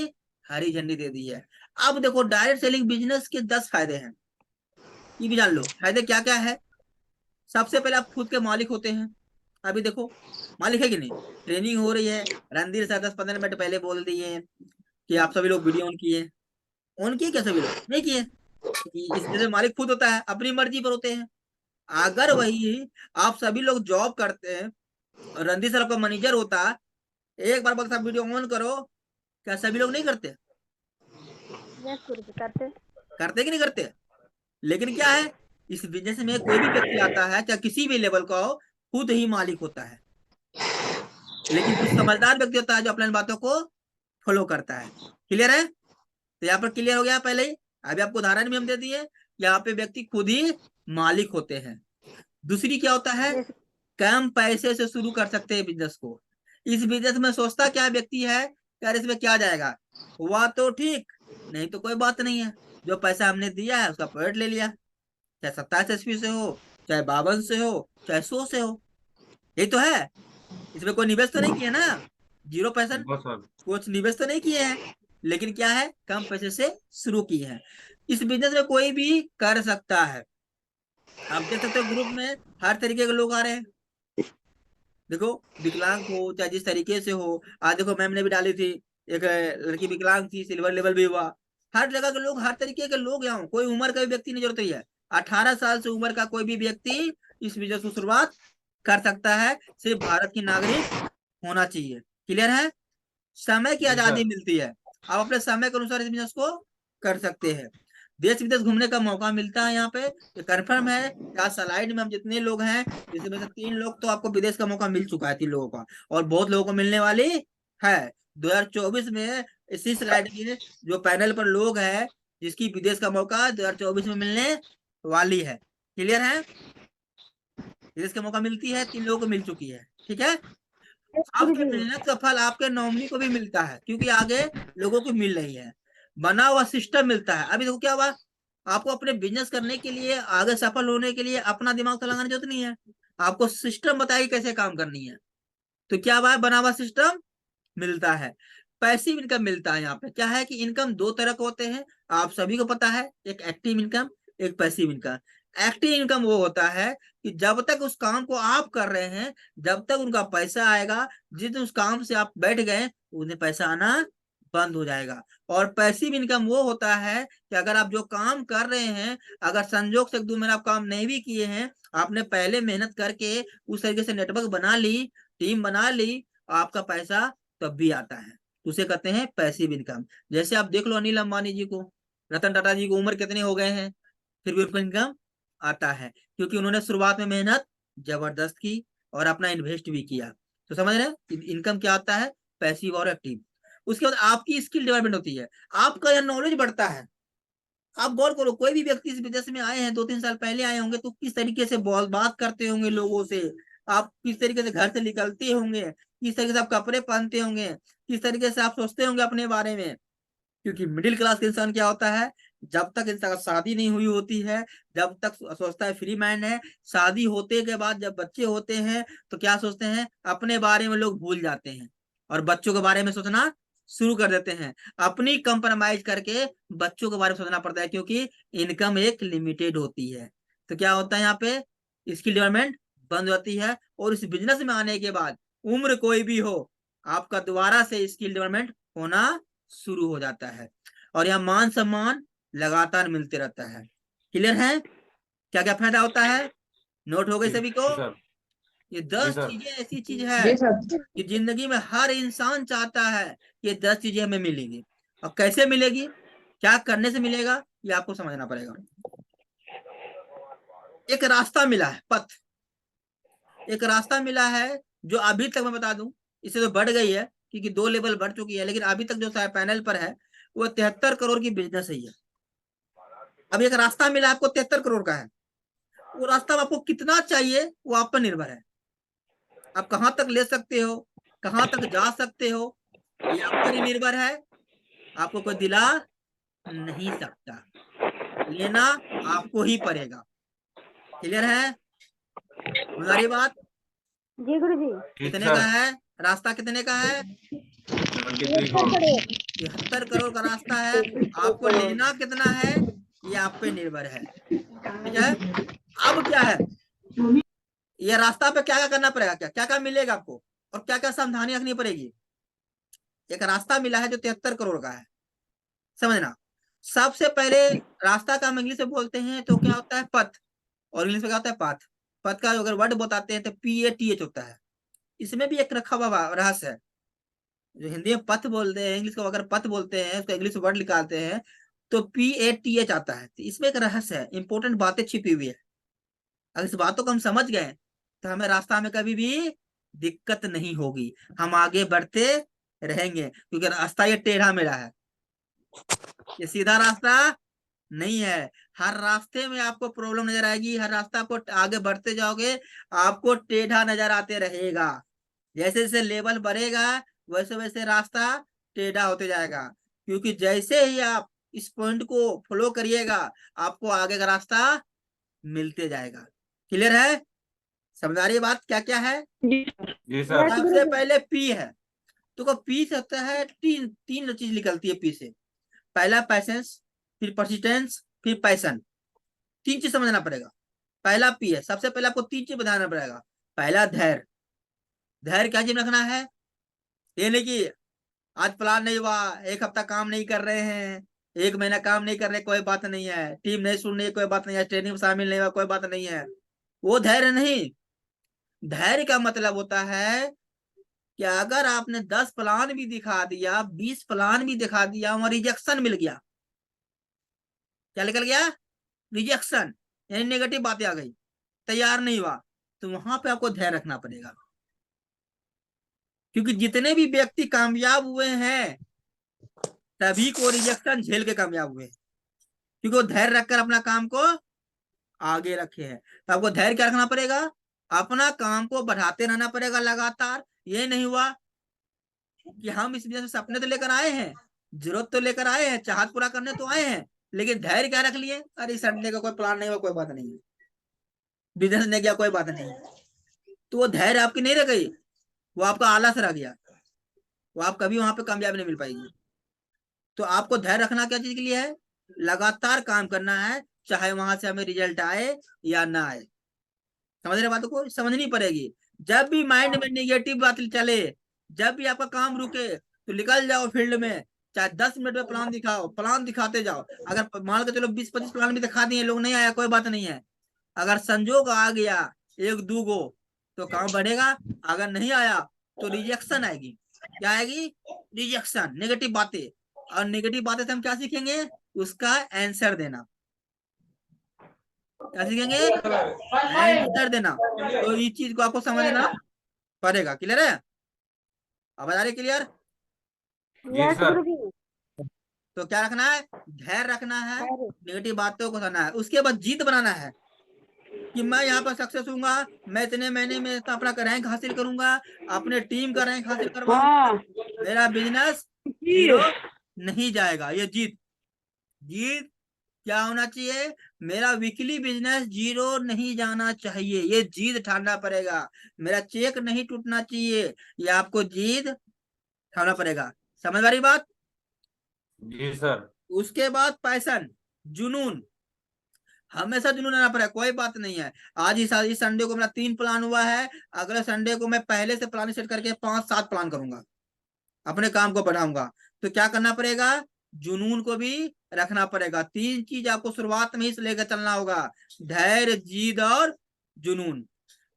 हरी झंडी दे दी है। अब देखो, डायरेक्ट सेलिंग बिजनेस के 10 फायदे हैं, ये भी जान लो। फायदे क्या क्या है? सबसे पहले आप खुद के मालिक होते हैं। अभी देखो, मालिक है कि नहीं? ट्रेनिंग हो रही है, रणधीर सर 10-15 मिनट पहले बोल दिए, कि आप सभी लोग वीडियो ऑन किए, ऑन किए क्या सभी लोग? नहीं किए। इस वजह से मालिक खुद होता है, अपनी मर्जी पर होते हैं। अगर वही आप सभी लोग जॉब करते हैं और रणधीर सर आपका मैनेजर होता, एक बार बोलता वीडियो ऑन करो, क्या सभी लोग नहीं करते? करते कि नहीं करते? लेकिन क्या है, इस बिजनेस में कोई भी व्यक्ति आता है, चाहे किसी भी लेवल का हो, खुद ही मालिक होता है। लेकिन जो समझदार व्यक्ति होता है, जो अपनी बातों को फॉलो करता है। क्लियर है? तो यहाँ पर क्लियर हो गया पहले ही। अभी आपको उदाहरण भी हम दे दिए, यहाँ पे व्यक्ति खुद ही मालिक होते हैं। दूसरी क्या होता है, कम पैसे से शुरू कर सकते हैं बिजनेस को। इस बिजनेस में सोचता क्या व्यक्ति है, यार इसमें क्या जाएगा, हुआ तो ठीक, नहीं तो कोई बात नहीं है, जो पैसा हमने दिया है उसका प्रोडक्ट ले लिया, चाहे 27 ईस्वी से हो, चाहे 52 से हो, चाहे 100 से हो। यही तो है। इसमें कोई निवेश तो नहीं किया ना, 0% बस सर। कुछ निवेश तो नहीं किए हैं, लेकिन क्या है, कम पैसे से शुरू किए हैं। इस बिजनेस में कोई भी कर सकता है। आप देख सकते हो ग्रुप में हर तरीके के लोग आ रहे हैं। देखो विकलांग हो चाहे जिस तरीके से हो, आज देखो मैम ने भी डाली थी, एक लड़की विकलांग थी, सिल्वर लेवल भी हुआ। हर जगह के लोग, हर तरीके के लोग यहाँ, कोई उम्र का भी व्यक्ति नहीं जरूरत ही है। 18 साल से उम्र का कोई भी व्यक्ति इस बिजनेस को शुरुआत कर सकता है, सिर्फ भारत की नागरिक होना चाहिए। क्लियर है? समय की जी आजादी सर। मिलती है, आप अपने समय के अनुसार इस बिजनेस को कर सकते हैं। देश विदेश घूमने का मौका मिलता है यहाँ पे, ये कंफर्म है। क्या स्लाइड में हम जितने लोग हैं, जिसमें से 3 लोग तो आपको विदेश का मौका मिल चुका है, 3 लोगों का, और बहुत लोगों को मिलने वाली है। 2024 में इसी स्लाइड में जो पैनल पर लोग हैं, जिसकी विदेश का मौका 2024 में मिलने वाली है। क्लियर है? विदेश का मौका मिलती है, 3 लोगों को मिल चुकी है। ठीक है? आपके मेहनत का फल आपके नॉमिनी को भी मिलता है, क्योंकि आगे लोगों को मिल रही है, बना हुआ सिस्टम मिलता है। अभी देखो क्या हुआ, आपको अपने बिजनेस करने के लिए, आगे सफल होने के लिए अपना दिमाग तो लगाने की जरूरत नहीं है, आपको सिस्टम बताइए कैसे काम करनी है। तो क्या हुआ, बना हुआ सिस्टम मिलता है। पैसिव इनकम मिलता है। यहाँ पे क्या है कि इनकम 2 तरह के होते हैं, आप सभी को पता है, एक एक्टिव इनकम, एक पैसिव इनकम। एक्टिव इनकम वो होता है कि जब तक उस काम को आप कर रहे हैं, जब तक उनका पैसा आएगा, जिस दिन उस काम से आप बैठ गए, उन्हें पैसा आना बंद हो जाएगा। और पैसिव इनकम वो होता है कि अगर आप जो काम कर रहे हैं, अगर संजोग से 2 महीना आप काम नहीं भी किए हैं, आपने पहले मेहनत करके उस तरीके से नेटवर्क बना ली, टीम बना ली, आपका पैसा तब भी आता है। उसे कहते हैं पैसिव इनकम। जैसे आप देख लो अनिल अंबानी जी को, रतन टाटा जी को उम्र कितने हो गए हैं, फिर भी उनको इनकम आता है, क्योंकि उन्होंने शुरुआत में मेहनत जबरदस्त की और अपना इन्वेस्ट भी किया। तो समझ रहे हैं इनकम क्या आता है, पैसिव और एक्टिव। उसके बाद आपकी स्किल डेवलपमेंट होती है, आपका यह नॉलेज बढ़ता है। आप गौर करो, कोई भी व्यक्ति इस विदेश में आए हैं, 2-3 साल पहले आए होंगे, तो किस तरीके से बात करते होंगे लोगों से, आप किस तरीके से घर से निकलते होंगे, किस तरीके से आप कपड़े पहनते होंगे, किस तरीके से आप सोचते होंगे अपने बारे में। क्योंकि मिडिल क्लास के इंसान क्या होता है, जब तक इंसान शादी नहीं हुई होती है, जब तक सोचता है फ्री माइंड है, शादी होते के बाद जब बच्चे होते हैं, तो क्या सोचते हैं, अपने बारे में लोग भूल जाते हैं और बच्चों के बारे में सोचना शुरू कर देते हैं। अपनी कंप्रोमाइज करके बच्चों के बारे में सोचना पड़ता है, क्योंकि इनकम एक लिमिटेड होती है। तो क्या होता है यहाँ पे, स्किल डेवलपमेंट बंद होती है। और इस बिजनेस में आने के बाद उम्र कोई भी हो, आपका दोबारा से स्किल डेवलपमेंट होना शुरू हो जाता है, और यहाँ मान सम्मान लगातार मिलते रहता है। क्लियर है? क्या क्या फायदा होता है, नोट हो गई सभी को? जी सर। ये जी 10 सर। चीजें ऐसी चीज है कि जिंदगी में हर इंसान चाहता है कि ये 10 चीजें हमें मिलेगी। और कैसे मिलेगी, क्या करने से मिलेगा, ये आपको समझना पड़ेगा। एक रास्ता मिला है, पथ, एक रास्ता मिला है, जो अभी तक मैं बता दूं, इससे तो बढ़ गई है, क्योंकि 2 लेवल बढ़ चुकी है, लेकिन अभी तक जो पैनल पर है वो 73 करोड़ की बिजनेस ही है। अब एक रास्ता मिला आपको 73 करोड़ का है, वो रास्ता आपको कितना चाहिए वो आप पर निर्भर है। आप कहां तक ले सकते हो, कहां तक जा सकते हो, ये आप पर ही निर्भर है, आपको कोई दिला नहीं सकता, लेना आपको ही पड़ेगा। क्लियर है? हमारी बात जी गुरु जी। ठीक कितने का सर। है, रास्ता कितने का है, 73 करोड़। 73 करोड़ का रास्ता है। आपको लेना कितना है, ये आप पे निर्भर है। ठीक है? अब क्या है, ये रास्ता पे क्या क्या करना पड़ेगा, क्या क्या क्या मिलेगा आपको, और क्या क्या सावधानी रखनी पड़ेगी। एक रास्ता मिला है जो 73 करोड़ का है, समझना। सबसे पहले रास्ता का हम इंग्लिश में बोलते हैं तो क्या होता है, पथ, और इंग्लिश में क्या होता है, पाथ। पथ का अगर वर्ड बताते हैं तो PATH होता है। इसमें भी एक रखा हुआ रहस्य है। जो हिंदी में पथ बोलते हैं, इंग्लिश को अगर पथ बोलते हैं, उसका इंग्लिश वर्ड निकालते हैं तो PATH आता है। तो इसमें एक रहस्य है, इंपॉर्टेंट बातें छिपी हुई है। अगर इस बातों को हम समझ गए तो हमें रास्ता में कभी भी दिक्कत नहीं होगी, हम आगे बढ़ते रहेंगे, क्योंकि रास्ता ये टेढ़ा मेढ़ा है, ये सीधा रास्ता नहीं है। हर रास्ते में आपको प्रॉब्लम नजर आएगी, हर रास्ता आपको आगे बढ़ते जाओगे आपको टेढ़ा नजर आते रहेगा। जैसे जैसे लेवल बढ़ेगा वैसे वैसे रास्ता टेढ़ा होते जाएगा, क्योंकि जैसे ही आप इस पॉइंट को फॉलो करिएगा आपको आगे का रास्ता मिलते जाएगा। क्लियर है, समझ आ रही है बात क्या क्या है? जी सर। सबसे पहले P है, तो P से होता है तीन तीन चीज निकलती है P से। पहला पैसेंस, फिर परसिस्टेंस, फिर पैशन। तीन चीज समझना पड़ेगा। पहला P है, सबसे पहले आपको तीन चीज बताना पड़ेगा। पहला धैर्य, धैर्य क्या चीज रखना है, ये नहीं कि आज प्लान नहीं हुआ, एक हफ्ता काम नहीं कर रहे हैं, एक महीना काम नहीं कर रहे, कोई बात नहीं है, टीम नहीं सुन रही, कोई बात नहीं है, ट्रेनिंग में शामिल नहीं हुआ, कोई बात नहीं है, वो धैर्य नहीं। धैर्य का मतलब होता है कि अगर आपने 10 प्लान भी दिखा दिया, 20 प्लान भी दिखा दिया, वहां रिजेक्शन मिल गया, क्या निकल गया, रिजेक्शन, यानी नेगेटिव बातें आ गई, तैयार नहीं हुआ, तो वहां पे आपको धैर्य रखना पड़ेगा। क्योंकि जितने भी व्यक्ति कामयाब हुए हैं तभी को रिजेक्शन झेल के कामयाब हुए, क्योंकि वो धैर्य रखकर अपना काम को आगे रखे हैं। तो आपको धैर्य क्या रखना पड़ेगा, अपना काम को बढ़ाते रहना पड़ेगा लगातार। ये नहीं हुआ कि हम इस बिजनेस में सपने तो लेकर आए हैं, जरूरत तो लेकर आए हैं, चाहत पूरा करने तो आए हैं, लेकिन धैर्य क्या रख लिए, अरे संडे का कोई प्लान नहीं हुआ, कोई बात नहीं है, बिजनेस नहीं गया, कोई बात नहीं है। तो वो धैर्य आपकी नहीं रह गई, वो आपका आलस रह गया, वो आप कभी वहां पे कामयाबी नहीं मिल पाएगी। तो आपको धैर्य रखना क्या चीज के लिए है, लगातार काम करना है, चाहे वहां से हमें रिजल्ट आए या ना आए। समझ रहे बातों को, समझनी पड़ेगी। जब भी माइंड में निगेटिव बात चले, जब भी आपका काम रुके तो निकल जाओ फील्ड में, चाहे 10 मिनट में प्लान दिखाओ, प्लान दिखाते जाओ। अगर मान के चलो 20-25 प्लान भी दिखा दिए, लोग नहीं आया, कोई बात नहीं है, अगर संजोग आ गया एक दो गो तो काम बढ़ेगा, अगर नहीं आया तो रिजेक्शन आएगी। क्या आएगी, रिजेक्शन, नेगेटिव बातें। और नेगेटिव बातें से हम क्या सीखेंगे, उसका आंसर देना। क्या सीखेंगे, आंसर देना। तो इस चीज को आपको समझना पड़ेगा। क्लियर है, अब आ रही क्लियर? जी सर। तो क्या रखना है, धैर्य रखना है, नेगेटिव बातों को सुनना है, उसके बाद जीत बनाना है कि मैं यहाँ पर सक्सेस हूँगा, मैं इतने महीने में अपना रैंक हासिल करूंगा, अपने टीम का रैंक हासिल करवाऊंगा, मेरा बिजनेस जीरो नहीं जाएगा। ये जीत, जीत क्या होना चाहिए, मेरा वीकली बिजनेस जीरो नहीं जाना चाहिए, ये जीत ठानना पड़ेगा। मेरा चेक नहीं टूटना चाहिए, ये आपको जीत ठानना पड़ेगा। समझ वाली बात? जी सर। उसके बाद पैशन, जुनून, हमेशा जुनून आना पड़ेगा, कोई बात नहीं है। आज इस संडे को मेरा 3 प्लान हुआ है, अगले संडे को मैं पहले से प्लान सेट करके 5-7 प्लान करूंगा, अपने काम को बढ़ाऊंगा। तो क्या करना पड़ेगा, जुनून को भी रखना पड़ेगा। 3 चीज आपको शुरुआत में ही से लेकर चलना होगा, धैर्य, जिद और जुनून।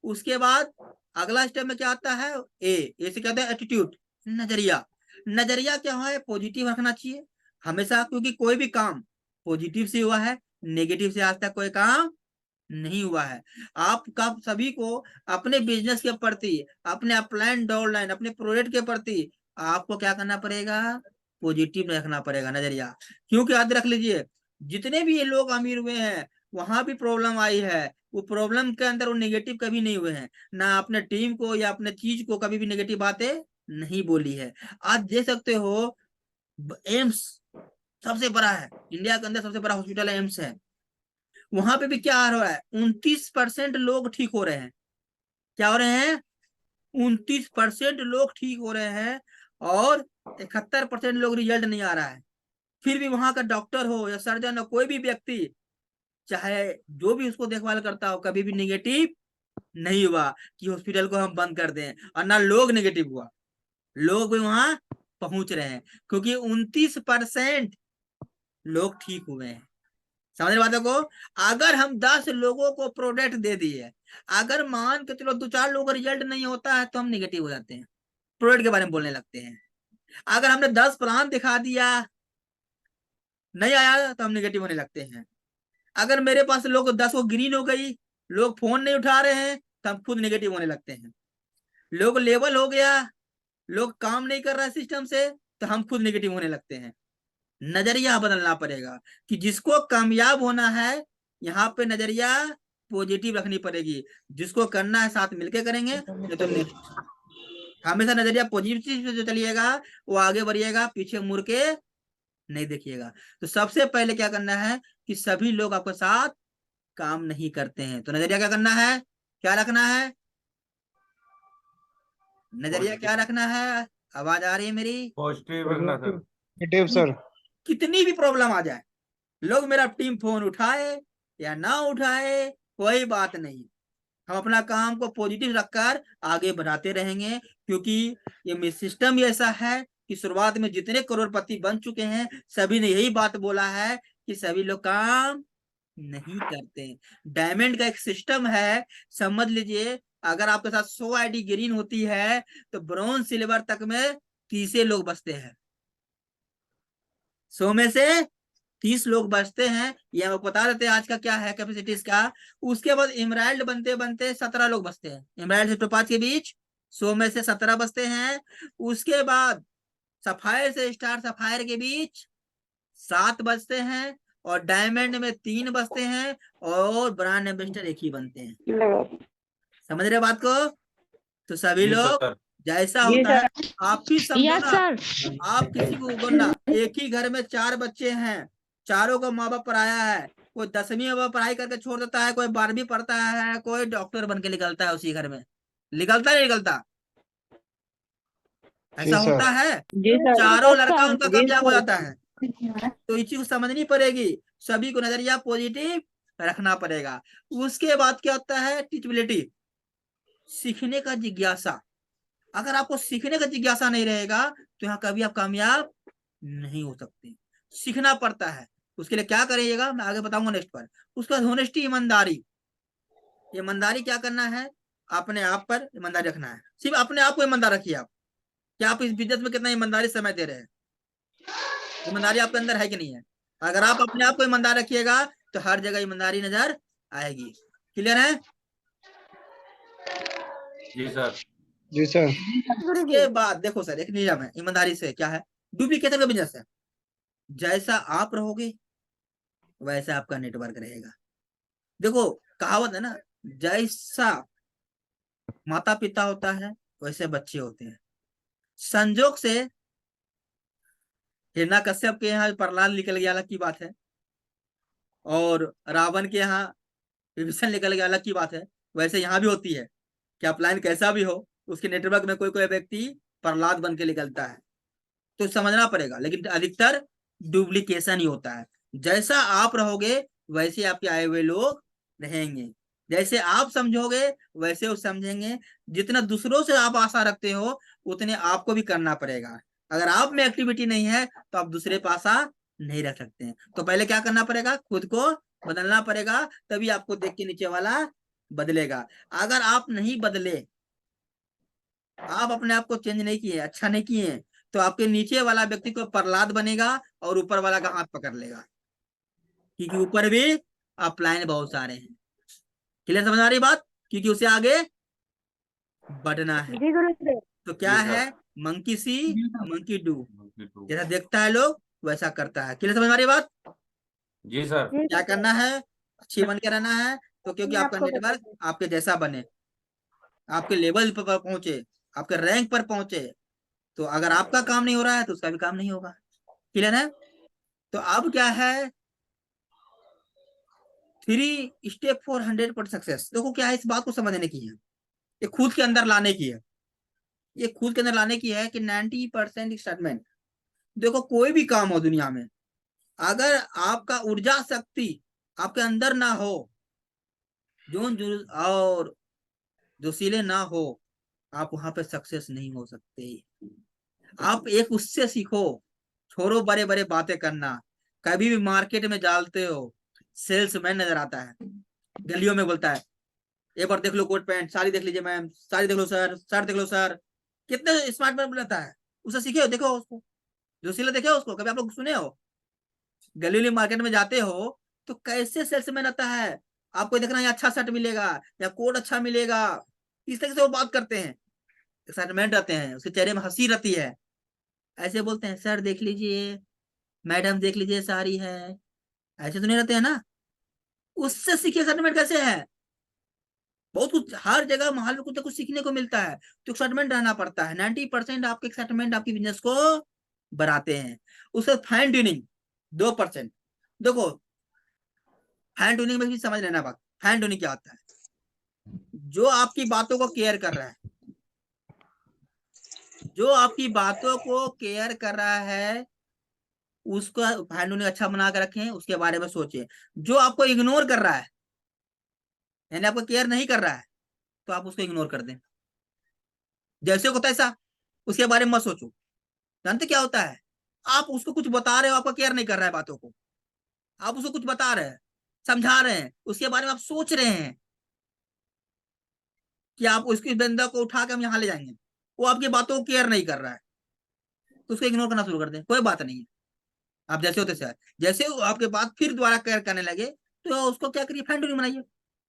उसके बाद अगला स्टेप में क्या आता है, ए से कहते हैं एटीट्यूड, नजरिया। नजरिया क्या है, पॉजिटिव रखना चाहिए हमेशा, क्योंकि कोई भी काम पॉजिटिव से हुआ है, नेगेटिव से आज तक कोई काम नहीं हुआ है। आपका सभी को अपने बिजनेस के प्रति, अपने अपलाइन डाउनलाइन, अपने प्रोजेक्ट के प्रति आपको क्या करना पड़ेगा, पॉजिटिव रखना पड़ेगा नजरिया। क्योंकि याद रख लीजिए, जितने भी ये लोग अमीर हुए हैं वहां भी प्रॉब्लम आई है, वो प्रॉब्लम के अंदर वो नेगेटिव कभी नहीं हुए हैं, ना अपने टीम को या अपने चीज को कभी भी नेगेटिव बातें नहीं बोली है। आज देख सकते हो एम्स सबसे बड़ा है, इंडिया के अंदर सबसे बड़ा हॉस्पिटल एम्स है, वहां पे भी क्या हो रहा है, 29% लोग ठीक हो रहे हैं। क्या हो रहे हैं, 29% लोग ठीक हो रहे हैं, और 71% लोग रिजल्ट नहीं आ रहा है। फिर भी वहां का डॉक्टर हो या सर्जन हो, कोई भी व्यक्ति चाहे जो भी उसको देखभाल करता हो, कभी भी निगेटिव नहीं हुआ कि हॉस्पिटल को हम बंद कर दें, और ना लोग नेगेटिव हुआ, लोग भी वहां पहुंच रहे हैं, क्योंकि 29% लोग ठीक हुए हैं। समझ रहे बातों को? अगर हम 10 लोगों को प्रोडक्ट दे दिए, अगर मान के चलो 2-4 लोगों का रिजल्ट नहीं होता है तो हम निगेटिव हो जाते हैं, प्रोडक्ट के बारे में बोलने लगते हैं। अगर हमने 10 प्लान दिखा दिया, नहीं आया तो हम निगेटिव होने लगते हैं। अगर मेरे पास लोग 10 को ग्रीन हो गई, लोग फोन नहीं उठा रहे हैं, तो हम खुद निगेटिव होने लगते हैं। लोग लेवल हो गया, लोग काम नहीं कर रहा है सिस्टम से, तो हम खुद निगेटिव होने लगते हैं। नजरिया बदलना पड़ेगा कि जिसको कामयाब होना है, यहाँ पे नजरिया पॉजिटिव रखनी पड़ेगी। जिसको करना है साथ मिलके करेंगे, नहीं तो नेक्स्ट। हमेशा नजरिया पॉजिटिव से जो चलिएगा वो आगे बढ़िएगा, पीछे मुड़ के नहीं देखिएगा। तो सबसे पहले क्या करना है कि सभी लोग आपके साथ काम नहीं करते हैं, तो नजरिया क्या करना है, क्या रखना है, नजरिया क्या रखना है? आवाज आ रही है मेरी? पॉजिटिव रखना सर। Negative sir. कितनी भी प्रॉब्लम आ जाए, लोग मेरा टीम फोन उठाए या ना उठाए, कोई बात नहीं, हम अपना काम को पॉजिटिव रखकर आगे बढ़ाते रहेंगे। क्योंकि ये सिस्टम ही ऐसा है कि शुरुआत में जितने करोड़पति बन चुके हैं, सभी ने यही बात बोला है कि सभी लोग काम नहीं करते। डायमंड का एक सिस्टम है, समझ लीजिए। अगर आपके साथ 100 आईडी ग्रीन होती है, तो ब्रॉन्ज सिल्वर तक में 30 लोग बचते हैं। 100 में से 30 लोग बचते हैं। ये हम बता देते हैं आज का क्या है कैपेसिटीज का। उसके बाद इमराल्ड बनते बनते 17 लोग बचते हैं। इमराल्ड से टोपाज के बीच 100 में से 17 बचते हैं। उसके बाद सफायर से स्टार सफायर के बीच 7 बचते हैं, और डायमंड में 3 बचते हैं, और ब्रांड एम्बेसडर एक ही बनते हैं। समझ रहे बात को? तो सभी जी लोग सर। जैसा होता है आप भी समझो यस ना। सर। आप किसी को बोलना, एक ही घर में 4 बच्चे हैं, चारों को माँ बाप पढ़ाया है, कोई 10वीं में पढ़ाई करके छोड़ देता है, कोई 12वीं पढ़ता है, कोई डॉक्टर बन के निकलता है उसी घर में। निकलता नहीं निकलता? ऐसा जी सर। होता है। जी सर। चारों लड़का उनका जी कामयाब हो सर। जाता है। तो ये चीज समझनी पड़ेगी, सभी को नजरिया पॉजिटिव रखना पड़ेगा। उसके बाद क्या होता है, टीचबिलिटी, सीखने का जिज्ञासा। अगर आपको सीखने का जिज्ञासा नहीं रहेगा, तो यहाँ कभी आप कामयाब नहीं हो सकते। सीखना पड़ता है, उसके लिए क्या करिएगा मैं आगे बताऊंगा नेक्स्ट पर। उसका होनेस्टी, ईमानदारी। ईमानदारी क्या करना है, अपने आप पर ईमानदारी रखना है। सिर्फ अपने आप को ईमानदार रखिए आप। क्या आप इस बिजनेस में कितना ईमानदारी समय दे रहे हैं? ईमानदारी आपके अंदर है कि नहीं है? अगर आप अपने आप को ईमानदार रखिएगा, तो हर जगह ईमानदारी नजर आएगी। क्लियर है? जी सर। जी सर। इसके बाद देखो सर, एक नियम है ईमानदारी से, क्या है, डुप्लीकेशन का बिजनेस है। जैसा आप रहोगे वैसा आपका नेटवर्क रहेगा। देखो कहावत है ना, जैसा माता पिता होता है वैसे बच्चे होते हैं। संजोग से हिरण्यकश्यप के यहाँ प्रहलाद निकल गया, अलग की बात है, और रावण के यहाँ विभीषण निकल गया, अलग की बात है। वैसे यहाँ भी होती है कि अपलाइन कैसा भी हो, उसके नेटवर्क में कोई कोई व्यक्ति प्रहलाद बन के निकलता है, तो समझना पड़ेगा। लेकिन अधिकतर डुप्लीकेशन ही होता है। जैसा आप रहोगे वैसे आपके आए हुए लोग रहेंगे, जैसे आप समझोगे वैसे वो समझेंगे। जितना दूसरों से आप आशा रखते हो, उतने आपको भी करना पड़ेगा। अगर आप में एक्टिविटी नहीं है, तो आप दूसरे पर आशा नहीं रख सकते हैं। तो पहले क्या करना पड़ेगा, खुद को बदलना पड़ेगा, तभी आपको देख के नीचे वाला बदलेगा। अगर आप नहीं बदले, आप अपने आप को चेंज नहीं किए, अच्छा नहीं किए, तो आपके नीचे वाला व्यक्ति को प्रहलाद बनेगा, और ऊपर वाला का हाथ पकड़ लेगा, क्योंकि ऊपर भी अपलाइन बहुत सारे हैं। क्लियर समझ आ रही बात? क्योंकि उसे आगे बढ़ना है। जी गुरुदेव। तो क्या जी है, sir. Monkey see monkey do, जी जैसा देखता है लोग वैसा करता है। क्लियर समझ आ रही बात? सर। क्या करना है, अच्छी बन के रहना है। तो क्योंकि आपका नेटवर्क आपके जैसा बने, आपके लेवल पर पहुंचे, आपके रैंक पर पहुंचे। तो अगर आपका काम नहीं हो रहा है, तो उसका भी काम नहीं होगा। क्लियर है? तो अब क्या है, 3 स्टेप फॉर 100% सक्सेस। देखो क्या है, इस बात को समझने की है, ये खुद के अंदर लाने की है। ये खुद के अंदर लाने की है कि 90% एक्साइटमेंट। देखो कोई भी काम हो दुनिया में, अगर आपका ऊर्जा शक्ति आपके अंदर ना हो, और जोशीले ना हो, आप वहां पे सक्सेस नहीं हो सकते। आप एक उससे सीखो, छोड़ो बड़े बड़े बातें करना। कभी भी मार्केट में जाते हो, सेल्समैन नजर आता है, गलियों में बोलता है एक बार देख लो कोट पैंट, साड़ी देख लीजिए मैम, साड़ी देख लो सर, शर्ट देख लो सर, कितने स्मार्ट मैन बनता है। उसे सीखे हो, देखो उसको, जो सिले देखे हो उसको, कभी आप लोग सुने हो? गली मार्केट में जाते हो तो कैसे सेल्समैन आता है, आपको देखना है अच्छा शर्ट मिलेगा या कोट अच्छा मिलेगा, इस तरह से वो बात करते हैं, एक्साइटमेंट रहते हैं, उसके चेहरे में हंसी रहती है। ऐसे बोलते हैं सर देख लीजिए, मैडम देख लीजिए साड़ी है, ऐसे तो नहीं रहते हैं ना। उससे सीखिए एक्साइटमेंट कैसे है। बहुत कुछ हर जगह महल में कुछ ना कुछ सीखने को मिलता है, तो एक्साइटमेंट रहना पड़ता है। 90% आपके एक्साइटमेंट आपकी बिजनेस को बढ़ाते हैं। उससे फाइन ट्यूनिंग 2%। देखो फाइन ट्यूनिंग में भी समझ लेना बात, फाइन ट्यूनिंग क्या होता है। जो आपकी बातों को केयर कर रहा है, जो आपकी बातों को केयर कर रहा है, उसका फाइन ट्यूनिंग अच्छा बना कर रखें, उसके बारे में सोचें। जो आपको इग्नोर कर रहा है, यानी आपको केयर नहीं कर रहा है, तो आप उसको इग्नोर कर दें। जैसे को तैसा, उसके बारे में मत सोचो। जानते क्या होता है, आप उसको कुछ बता रहे हो, आपका केयर नहीं कर रहा है बातों को, आप उसको कुछ बता रहे हैं, समझा रहे हैं, उसके बारे में आप सोच रहे हैं कि आप उसकी बंदा को उठा के हम यहाँ ले जाएंगे, वो आपकी बातों को केयर नहीं कर रहा है, तो उसको इग्नोर करना शुरू कर दें, कोई बात नहीं है। आप जैसे होते से जैसे वो आपके बात फिर दोबारा केयर करने लगे, तो उसको क्या करिए, फ्रेंड नहीं बनाइए।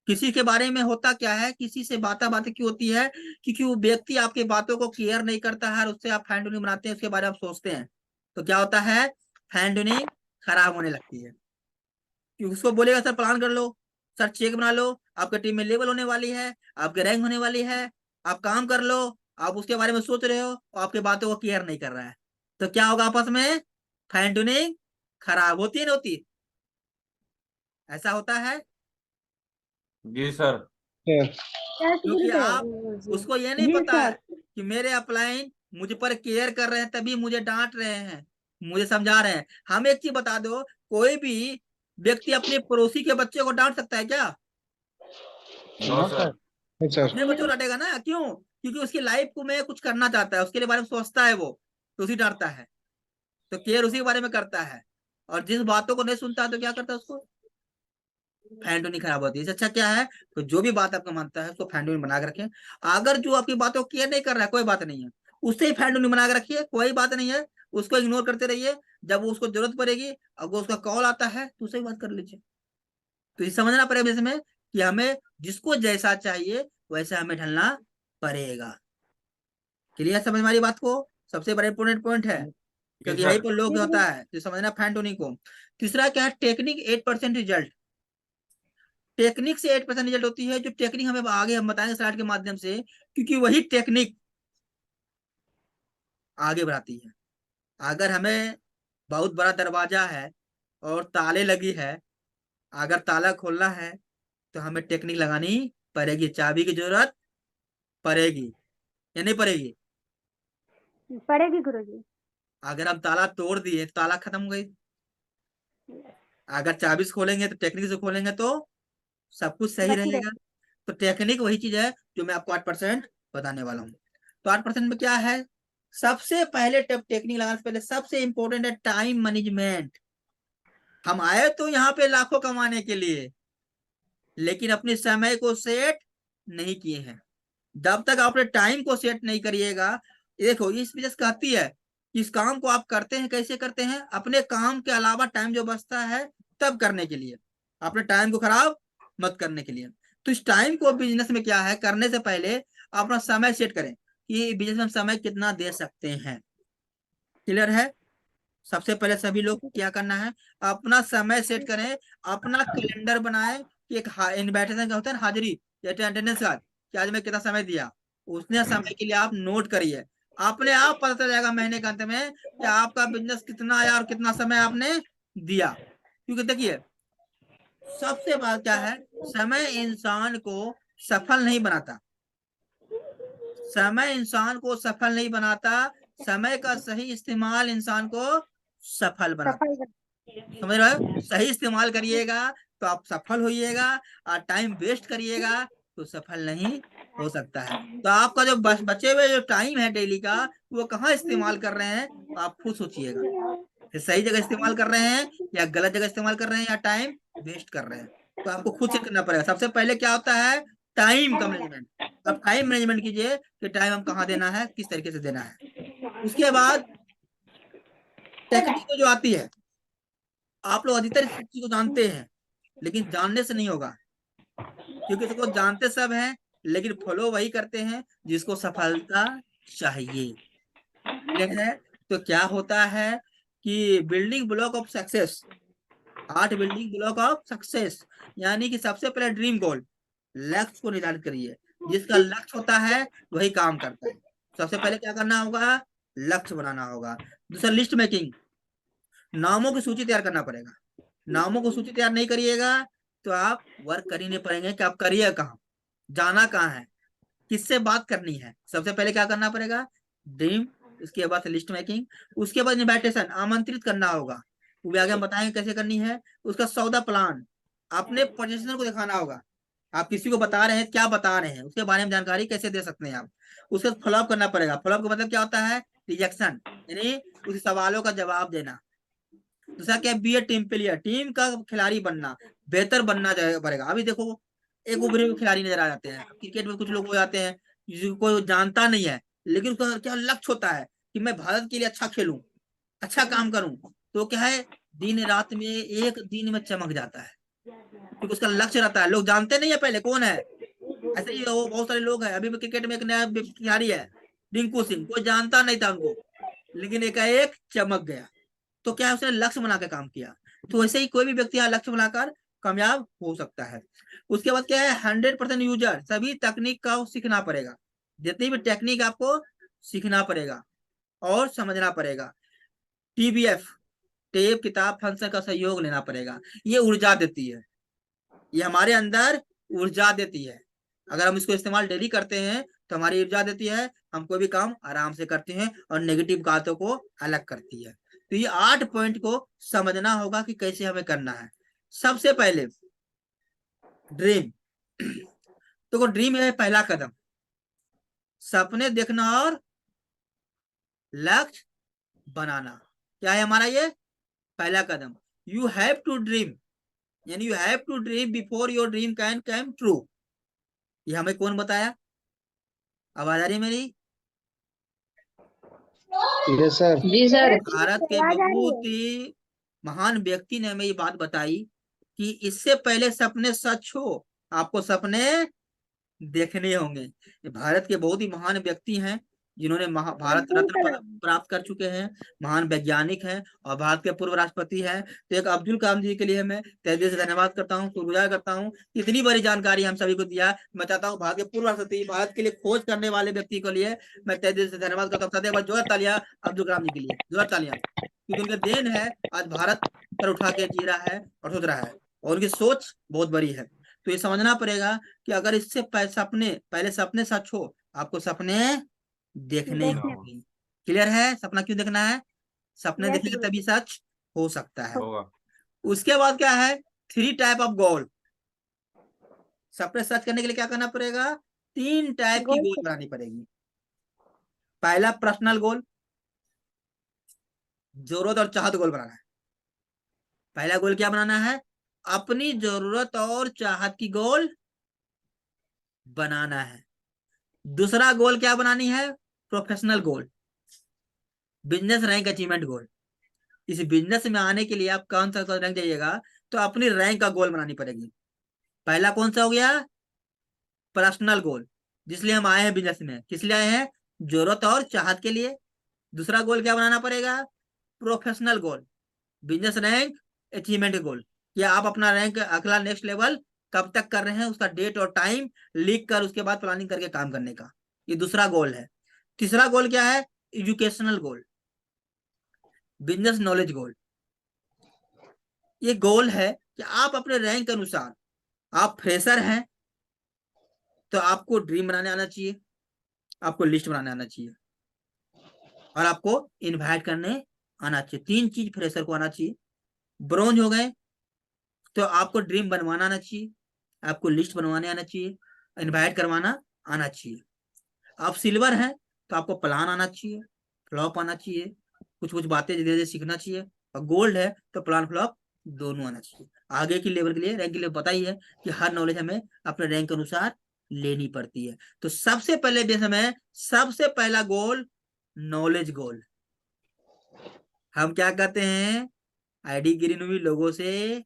किसी के बारे में होता क्या है, किसी से बातें क्यों होती है, क्योंकि वो व्यक्ति आपकी बातों को केयर नहीं करता है, और उससे आप फैन ट्यूनिंग बनाते हैं, उसके बारे में आप सोचते हैं, तो क्या होता है, फैन ट्यूनिंग खराब होने लगती है। क्योंकि उसको बोलेगा सर प्लान कर लो, सर चेक बना लो, आपके टीम में लेवल होने वाली है, आपके रैंक होने वाली है, आप काम कर लो, आप उसके बारे में सोच रहे हो और आपके बातों को केयर नहीं कर रहा है, तो क्या होगा, आपस में फाइन ट्यूनिंग खराब होती है, नहीं होती? ऐसा होता है। जी सर। Yes. यस क्योंकि आप उसको ये नहीं जी पता है सर। कि मेरे अपलाइन मुझ पर केयर कर रहे हैं, तभी मुझे डांट रहे हैं, मुझे समझा रहे हैं। हम एक चीज बता दो, कोई भी व्यक्ति अपने पड़ोसी के बच्चे को डांट सकता है क्या? No No, sir. sir. Yes, sir. अपने बच्चे को डांटेगा ना, क्यों? क्योंकि उसकी लाइफ को में कुछ करना चाहता है, उसके बारे में सोचता है वो, तो उसी डांटता है, तो केयर उसी के बारे में करता है। और जिस बातों को नहीं सुनता है, तो क्या करता है, उसको फैंटो नहीं खराब होती है। इससे अच्छा क्या है, तो जो भी बात आपका मानता है उसको फैंटो बना के रखें। अगर जो आपकी बातों को केयर नहीं कर रहा है, कोई बात नहीं है, उससे ही फैंटो बना के रखिए, कोई बात नहीं है, उसको इग्नोर करते रहिए। जब वो उसको जरूरत पड़ेगी, अगर उसका कॉल आता है, तो उससे ही बात कर लीजिए। तो ये समझना पड़ेगा इसमें कि हमें जिसको जैसा चाहिए वैसा हमें ढलना पड़ेगा। क्लियर समझ हमारी बात को? सबसे बड़ा इंपोर्टेंट पॉइंट है, जी क्योंकि यही सर। पर लोग होता है जो समझना फैंटोनिक को। तीसरा क्या है, टेक्निक 8% रिजल्ट। टेक्निक से 8% रिजल्ट होती है, जो टेक्निक हमें आगे हम बताएंगे स्लाइड के माध्यम से, क्योंकि वही टेक्निक आगे बढ़ाती है। अगर हमें बहुत बड़ा दरवाजा है और ताले लगी है, अगर ताला खोलना है तो हमें टेक्निक लगानी पड़ेगी, चाबी की जरूरत पड़ेगी या नहीं पड़ेगी? पढ़ेगी गुरुजी। अगर हम ताला तोड़ दिए तो ताला खत्म हो गई, अगर चाबी से खोलेंगे तो टेक्निक से खोलेंगे तो सब कुछ सही बची रहेगा। रहेगी। तो टेक्निक वही चीज है जो मैं आपको 8% बताने वाला हूँ। तो 8% में क्या है, सबसे पहले टेक्निक लगाने से पहले सबसे इंपॉर्टेंट है टाइम मैनेजमेंट। हम आए तो यहाँ पे लाखों कमाने के लिए, लेकिन अपने समय को सेट नहीं किए हैं। जब तक आप अपने टाइम को सेट नहीं करिएगा, देखो इस बिजनेस कहती है कि इस काम को आप करते हैं, कैसे करते हैं, अपने काम के अलावा टाइम जो बचता है तब करने के लिए, अपने टाइम को खराब मत करने के लिए। तो इस टाइम को बिजनेस में क्या है, करने से पहले अपना समय सेट करें कि बिजनेस में हम समय कितना दे सकते हैं। क्लियर है? सबसे पहले सभी लोग क्या करना है, अपना समय सेट करें, अपना कैलेंडर बनाएं कि एक इन्विटेशन का होता है ना, हाजिरी या अटेंडेंस कार्ड, कि आज मैं कितना समय दिया, उतने समय के लिए आप नोट करिए। अपने आप पता चल जाएगा महीने के अंत में कि आपका बिजनेस कितना आया और कितना समय आपने दिया। क्योंकि देखिए सबसे बात क्या है, समय इंसान को सफल नहीं बनाता, समय इंसान को सफल नहीं बनाता, समय का सही इस्तेमाल इंसान को सफल बनाता। सफल समझ रहे हो? सही इस्तेमाल करिएगा तो आप सफल होइएगा, और टाइम वेस्ट करिएगा तो सफल नहीं हो सकता है। तो आपका जो बचे हुए जो टाइम है डेली का, वो कहाँ इस्तेमाल कर रहे हैं, तो आप खुद सोचिएगा कि सही जगह इस्तेमाल कर रहे हैं या गलत जगह इस्तेमाल कर रहे हैं या टाइम वेस्ट कर रहे हैं। तो आपको खुद से करना पड़ेगा। सबसे पहले क्या होता है, टाइम का मैनेजमेंट। अब टाइम मैनेजमेंट कीजिए कि टाइम हम कहाँ देना है, किस तरीके से देना है। उसके बाद टेक्निक जो आती है, आप लोग अधिकतर इस चीज को जानते हैं, लेकिन जानने से नहीं होगा, क्योंकि इसको जानते सब हैं लेकिन फॉलो वही करते हैं जिसको सफलता चाहिए। ठीक है। तो क्या होता है कि building block of success, 8 building block of success, यानी कि सबसे पहले ड्रीम गोल, लक्ष्य को निर्धारित करिए। जिसका लक्ष्य होता है वही काम करता है। सबसे पहले क्या करना होगा, लक्ष्य बनाना होगा। दूसरा लिस्ट मेकिंग, नामों की सूची तैयार करना पड़ेगा। नामों को सूची तैयार नहीं करिएगा तो आप वर्क कर ही नहीं पाएंगे कि आप करिए कहाँ, जाना कहाँ है, किससे बात करनी है। सबसे पहले क्या करना पड़ेगा, ड्रीम, उसके बाद लिस्ट मेकिंग, उसके बाद इनविटेशन, आमंत्रित करना होगा, वो भी आगे हम बताएंगे कैसे करनी है। उसका सौदा प्लान, अपने पोजीशन को दिखाना होगा, आप किसी को बता रहे हैं, क्या बता रहे हैं, उसके बारे में जानकारी कैसे दे सकते हैं आप। उसके बाद फॉलोअप करना पड़ेगा। फॉलोअप का मतलब क्या होता है, रिजेक्शन, यानी उस सवालों का जवाब देना। दूसरा क्या, B a team player, team का खिलाड़ी बनना, बेहतर बनना पड़ेगा। अभी देखो एक उभरे हुए खिलाड़ी नजर आ जाते हैं क्रिकेट में, कुछ लोग हो जाते हैं जिसको कोई जानता नहीं है, लेकिन उसका क्या लक्ष्य होता है कि मैं भारत के लिए अच्छा खेलूं, अच्छा काम करूं। तो क्या है, दिन रात में एक दिन में चमक जाता है, क्योंकि उसका लक्ष्य रहता है। लोग जानते नहीं है पहले कौन है, ऐसे ही वो बहुत सारे लोग हैं। अभी भी क्रिकेट में एक नया खिलाड़ी है, रिंकू सिंह, कोई जानता नहीं था उनको, लेकिन एकाएक चमक गया। तो क्या है, उसने लक्ष्य बना के काम किया। तो वैसे ही कोई भी व्यक्ति यहाँ लक्ष्य बनाकर कामयाब हो सकता है। उसके बाद क्या है, 100% यूजर, सभी तकनीक का सीखना पड़ेगा। जितनी भी टेक्निक आपको सीखना पड़ेगा और समझना पड़ेगा। TBF, टेप किताब फंक्शन का सहयोग लेना पड़ेगा। ये ऊर्जा देती है, ये हमारे अंदर ऊर्जा देती है। अगर हम इसको इस्तेमाल डेली करते हैं तो हमारी ऊर्जा देती है, हम कोई भी काम आराम से करते हैं और नेगेटिव बातों को अलग करती है। तो ये 8 पॉइंट को समझना होगा कि कैसे हमें करना है। सबसे पहले ड्रीम, तो ड्रीम है पहला कदम, सपने देखना और लक्ष्य बनाना। क्या है हमारा ये पहला कदम, यू हैव टू ड्रीम, यानी you have to dream before your dream can come true. ये हमें कौन बताया, आवाज आ रही मेरी? Yes sir. जी सर। भारत के आवाज आ रही बहुत है। ही महान व्यक्ति ने हमें ये बात बताई कि इससे पहले सपने सच हो, आपको सपने देखने होंगे। भारत के बहुत ही महान व्यक्ति हैं जिन्होंने भारत अब्दुल रत्न कलाम। प्राप्त कर चुके हैं, महान वैज्ञानिक हैं और भारत के पूर्व राष्ट्रपति हैं। तो एक अब्दुल कलाम जी के लिए मैं तहे दिल से धन्यवाद करता हूँ, शुक्रगुजार करता हूँ, इतनी बड़ी जानकारी हम सभी को दिया। मैं चाहता हूँ भारत के पूर्व राष्ट्रपति, भारत के लिए खोज करने वाले व्यक्ति के लिए मैं तहे दिल से धन्यवाद करता हूँ। सदैव जोर तालियां अब्दुल कलाम जी के लिए, जोर तालियां, क्योंकि उनके देन है आज भारत सर उठा के जी रहा है और सोच रहा है, और उनकी सोच बहुत बड़ी है। तो ये समझना पड़ेगा कि अगर इससे पहले सपने सच हो, आपको सपने देखने देखने होंगे। क्लियर है, सपना क्यों देखना है, सपने यस देखेंगे गुरु तभी जी। सच हो सकता है। होगा। उसके बाद क्या है, 3 टाइप ऑफ गोल, सपने सच करने के लिए क्या करना पड़ेगा, 3 टाइप की गोल गोल बनानी पड़ेगी। पहला पर्सनल गोल, जरूरत और चाहत गोल बनाना है। पहला गोल क्या बनाना है, अपनी जरूरत और चाहत की गोल बनाना है। दूसरा गोल क्या बनानी है, प्रोफेशनल गोल, बिजनेस रैंक अचीवमेंट गोल। इस बिजनेस में आने के लिए आप कौन सा रैंक जाइएगा, तो अपनी रैंक का गोल बनानी पड़ेगी। पहला कौन सा हो गया, पर्सनल गोल, जिसलिए हम आए हैं बिजनेस में, किस लिए आए हैं, जरूरत और चाहत के लिए। दूसरा गोल क्या बनाना पड़ेगा, प्रोफेशनल गोल, बिजनेस रैंक अचीवमेंट गोल, या आप अपना रैंक अगला नेक्स्ट लेवल कब तक कर रहे हैं, उसका डेट और टाइम लिख कर उसके बाद प्लानिंग करके काम करने का, ये दूसरा गोल है। तीसरा गोल क्या है, एजुकेशनल गोल, बिजनेस नॉलेज गोल। ये गोल है कि आप अपने रैंक के अनुसार, आप फ्रेशर हैं तो आपको ड्रीम बनाने आना चाहिए, आपको लिस्ट बनाने आना चाहिए, और आपको इनवाइट करने आना चाहिए। 3 चीज फ्रेशर को आना चाहिए। ब्रोंज हो गए तो आपको ड्रीम बनवाना आना चाहिए, आपको लिस्ट बनवाने आना चाहिए, इनवाइट करवाना आना चाहिए। आप सिल्वर हैं तो आपको प्लान आना चाहिए, फ्लॉप आना चाहिए, कुछ कुछ बातें धीरे धीरे सीखना चाहिए। और गोल्ड है तो प्लान फ्लॉप दोनों आना चाहिए। आगे की लेवल के लिए, रैंक के लिए पता ही है कि हर नॉलेज हमें अपने रैंक के अनुसार लेनी पड़ती है। तो सबसे पहले बेस हमें सबसे पहला गोल नॉलेज गोल। हम क्या कहते हैं, आईडी ग्रीन हुई लोगों से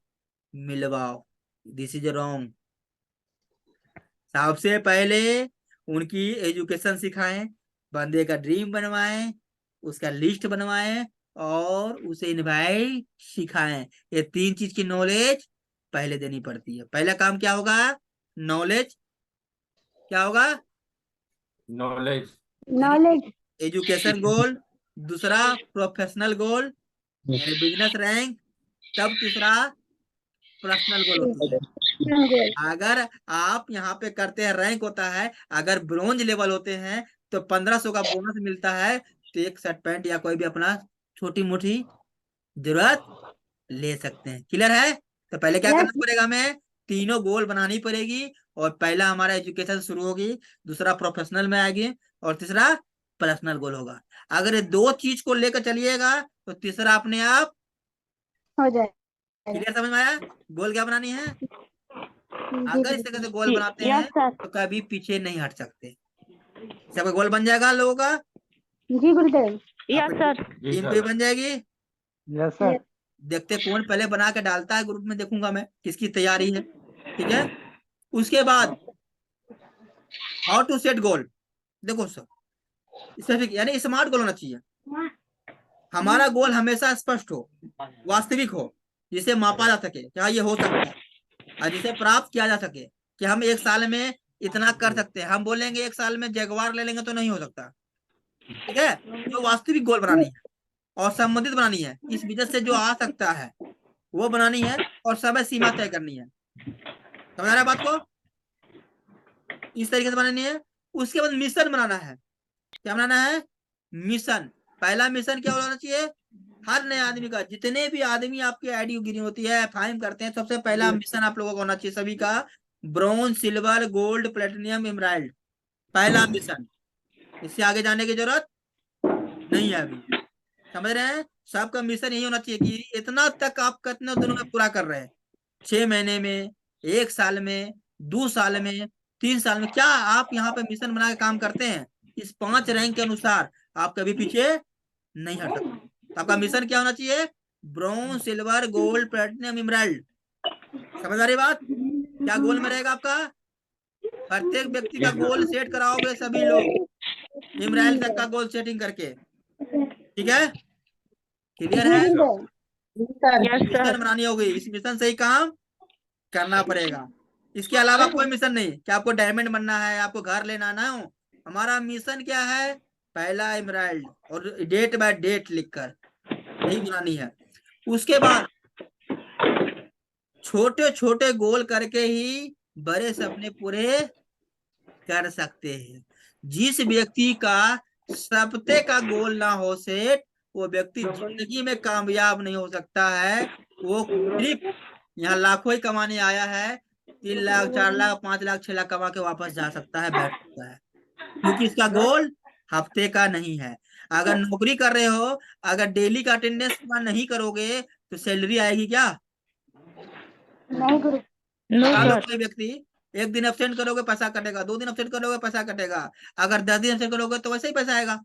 मिलवाओ। This is wrong. सबसे पहले उनकी एजुकेशन सिखाएं, बंदे का ड्रीम बनवाएं, उसका लिस्ट बनवाएं और उसे इनवाइट सिखाएं। ये 3 चीज की नॉलेज पहले देनी पड़ती है। पहला काम क्या होगा, नॉलेज। क्या होगा, नॉलेज। नॉलेज। एजुकेशन गोल। दूसरा प्रोफेशनल गोल यानी बिजनेस रैंक। तब तीसरा पर्सनल गोल होता है। अगर आप यहाँ पे करते हैं रैंक होता है, अगर ब्रोंज लेवल होते हैं तो 1500 का बोनस मिलता है। तो एक शर्ट पैंट या कोई भी अपना छोटी मोटी जरूरत ले सकते हैं। क्लियर है। तो पहले क्या करना पड़ेगा, हमें तीनों गोल बनानी पड़ेगी। और पहला हमारा एजुकेशन शुरू होगी, दूसरा प्रोफेशनल में आएगी और तीसरा पर्सनल गोल होगा। अगर ये 2 चीज को लेकर चलिएगा तो तीसरा अपने आप हो जाए। क्लियर। समझ में आया गोल क्या बनानी है। जी अगर इस तरह से गोल बनाते हैं यस सर। तो कभी पीछे नहीं हट सकते। सबका गोल बन जाएगा लोगों का। जी गुरुदेव। Yes sir. जी टीम सर। भी बन जाएगी। Yes sir. देखते कौन पहले बना के डालता है ग्रुप में, देखूंगा मैं किसकी तैयारी है। ठीक है। उसके बाद हाउ टू सेट गोल। देखो सर, स्पेसिफिक यानी स्मार्ट गोल होना चाहिए। हमारा गोल हमेशा स्पष्ट हो, वास्तविक हो, जिसे मापा जा सके क्या ये हो सकता है, और जिसे प्राप्त किया जा सके कि हम 1 साल में इतना कर सकते हैं। हम बोलेंगे 1 साल में जगुआर ले लेंगे तो नहीं हो सकता। ठीक है। तो वास्तविक गोल बनानी है और संबंधित बनानी है, इस बिजनेस से जो आ सकता है वो बनानी है और समय सीमा तय करनी है। समझ आ रहा है बात को, इस तरीके से बनानी है। उसके बाद मिशन बनाना है। क्या बनाना है, मिशन। पहला मिशन क्या होना चाहिए, हर नए आदमी का, जितने भी आदमी आपकी आईडी गिरी होती है, फाइम करते हैं, सबसे पहला मिशन आप लोगों का होना चाहिए सभी का, bronze silver gold platinum emerald. पहला मिशन, इससे आगे जाने की जरूरत नहीं है अभी। समझ रहे हैं, सबका मिशन यही होना चाहिए कि इतना तक आप कितने दिनों में पूरा कर रहे हैं। 6 महीने में, 1 साल में, 2 साल में, 3 साल में, क्या आप यहाँ पे मिशन बना के काम करते हैं। इस 5 रैंक के अनुसार आप कभी पीछे नहीं हट सकते। तो आपका मिशन क्या होना चाहिए, bronze silver gold platinum emerald. समझ आ रही बात, क्या गोल में रहेगा आपका, प्रत्येक व्यक्ति का गोल सेट कराओगे सभी लोग, एमराल्ड तक का गोल सेटिंग करके। ठीक है, क्लियर है। मिशन बनानी होगी, इस मिशन से ही काम करना पड़ेगा। इसके अलावा कोई मिशन नहीं कि आपको डायमंड बनना है, आपको घर लेना ना हो। हमारा मिशन क्या है, पहला एमराल्ड और डेट बाय डेट लिखकर यही बनानी है। उसके बाद छोटे छोटे गोल करके ही बड़े सपने पूरे कर सकते हैं। जिस व्यक्ति का सप्ते का गोल ना हो सेट, वो व्यक्ति जिंदगी में कामयाब नहीं हो सकता है। वो सिर्फ यहाँ लाखों ही कमाने आया है, 3 लाख 4 लाख 5 लाख 6 लाख कमा के वापस जा सकता है, बैठ सकता है, क्योंकि इसका गोल हफ्ते का नहीं है। अगर नौकरी कर रहे हो, अगर डेली का अटेंडेंस पूरा नहीं करोगे तो सैलरी आएगी क्या। नहीं गुरु। लगा लो कोई व्यक्ति 1 दिन एब्सेंट करोगे पैसा कटेगा, 2 दिन एब्सेंट करोगे पैसा कटेगा, अगर 10 दिन एब्सेंट करोगे तो वैसे ही पैसा आएगा,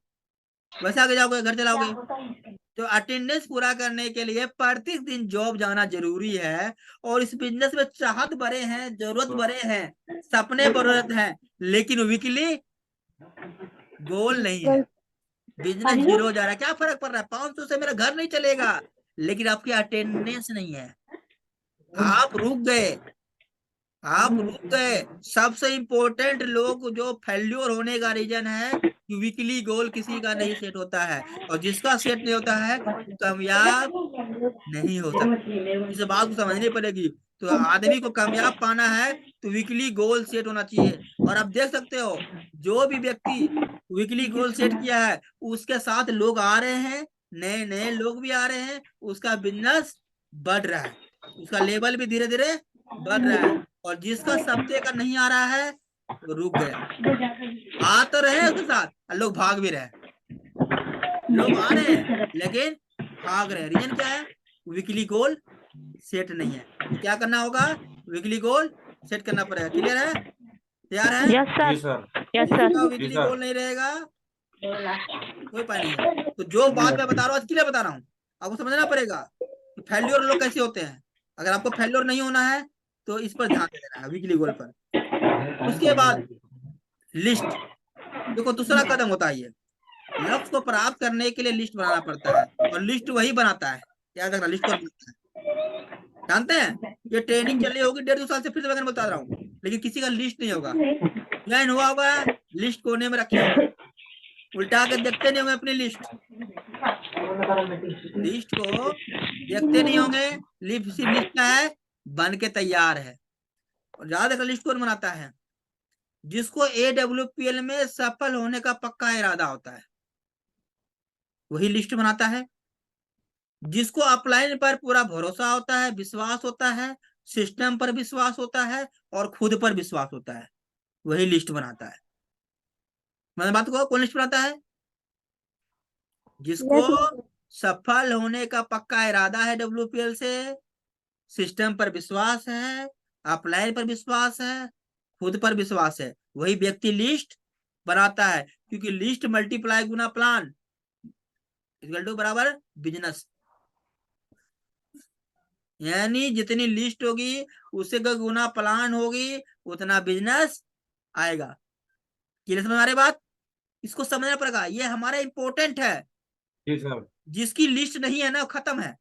वैसे आगे जाओगे घर चलाओगे। तो अटेंडेंस पूरा करने के लिए प्रत्येक दिन जॉब जाना जरूरी है। और इस बिजनेस में चाहत बड़े हैं, जरूरत बड़े हैं, सपने बड़े हैं, लेकिन वीकली गोल नहीं है। बिजनेस जीरो जा रहा है, क्या फर्क पड़ रहा है, 500 से मेरा घर नहीं चलेगा, लेकिन आपकी अटेंडेंस नहीं है, आप रुक गए, आप रुक गए। सबसे इंपॉर्टेंट लोग जो फेल्योर होने का रीजन है कि वीकली गोल किसी का नहीं सेट होता है, और जिसका सेट नहीं होता है वो कामयाब नहीं हो सकता। इस बात को समझनी पड़ेगी। तो आदमी को कामयाब पाना है तो वीकली गोल सेट होना चाहिए। और आप देख सकते हो, जो भी व्यक्ति वीकली गोल सेट किया है उसके साथ लोग आ रहे हैं, नए नए लोग भी आ रहे हैं, उसका बिजनेस बढ़ रहा है, उसका लेवल भी धीरे धीरे बढ़ रहा है। और जिसका सप्ते का नहीं आ रहा है तो रुक गया। आ तो रहे उसके साथ और लोग भाग भी रहे, लोग आ रहे हैं लेकिन भाग रहे हैं। रीजन क्या है? वीकली गोल सेट नहीं है। तो क्या करना होगा? वीकली गोल सेट करना पड़ेगा। क्लियर है? तैयार है? यस जी सर, सर। यस जिसका सर, जी वीकली सर। गोल नहीं रहेगा कोई उपाय नहीं है। तो जो बात मैं बता रहा हूँ आज क्लियर बता रहा हूँ, आपको समझना पड़ेगा कि फेल्योर लोग कैसे होते हैं। अगर आपको फेल्योर नहीं होना है तो इस पर ध्यान देना है, वीकली गोल पर। उसके बाद लिस्ट। देखो दूसरा कदम होता है ये, लक्ष्य को प्राप्त करने के लिए लिस्ट बनाना पड़ता है, और लिस्ट वही बनाता है। याद रखना, लिस्ट कौन बनाता है? जानते हैं ये ट्रेनिंग चल रही होगी 1.5-2 साल से, फिर से मैं बता रहा हूँ, लेकिन किसी का लिस्ट नहीं होगा। ज्वाइन हुआ होगा, लिस्ट कोने में रखे होंगे, उल्टा के देखते नहीं होंगे अपनी लिस्ट को देखते नहीं होंगे। लिस्ट सिर्फ लिस्ट क्या है? बन के तैयार है। और याद रखना, लिस्ट कौन बनाता है? जिसको AWPL में सफल होने का पक्का इरादा होता है वही लिस्ट बनाता है। जिसको अपलाइन पर पूरा भरोसा होता है, विश्वास होता है, सिस्टम पर विश्वास होता है और खुद पर विश्वास होता है, वही लिस्ट बनाता है। मतलब बात को, कौन लिस्ट बनाता है? जिसको यस गुरुदेव। सफल होने का पक्का इरादा है WPL से, सिस्टम पर विश्वास है, अपलाइन पर विश्वास है, खुद पर विश्वास है, वही व्यक्ति लिस्ट बनाता है। क्योंकि लिस्ट मल्टीप्लाई गुना प्लान इक्वल टू बराबर बिजनेस। यानी जितनी लिस्ट होगी उससे गुना प्लान होगी, उतना बिजनेस आएगा। क्लियर समझ आ रही बात? इसको समझना पड़ेगा, ये हमारा इंपॉर्टेंट है। जी सर। जिसकी लिस्ट नहीं है ना वो खत्म है,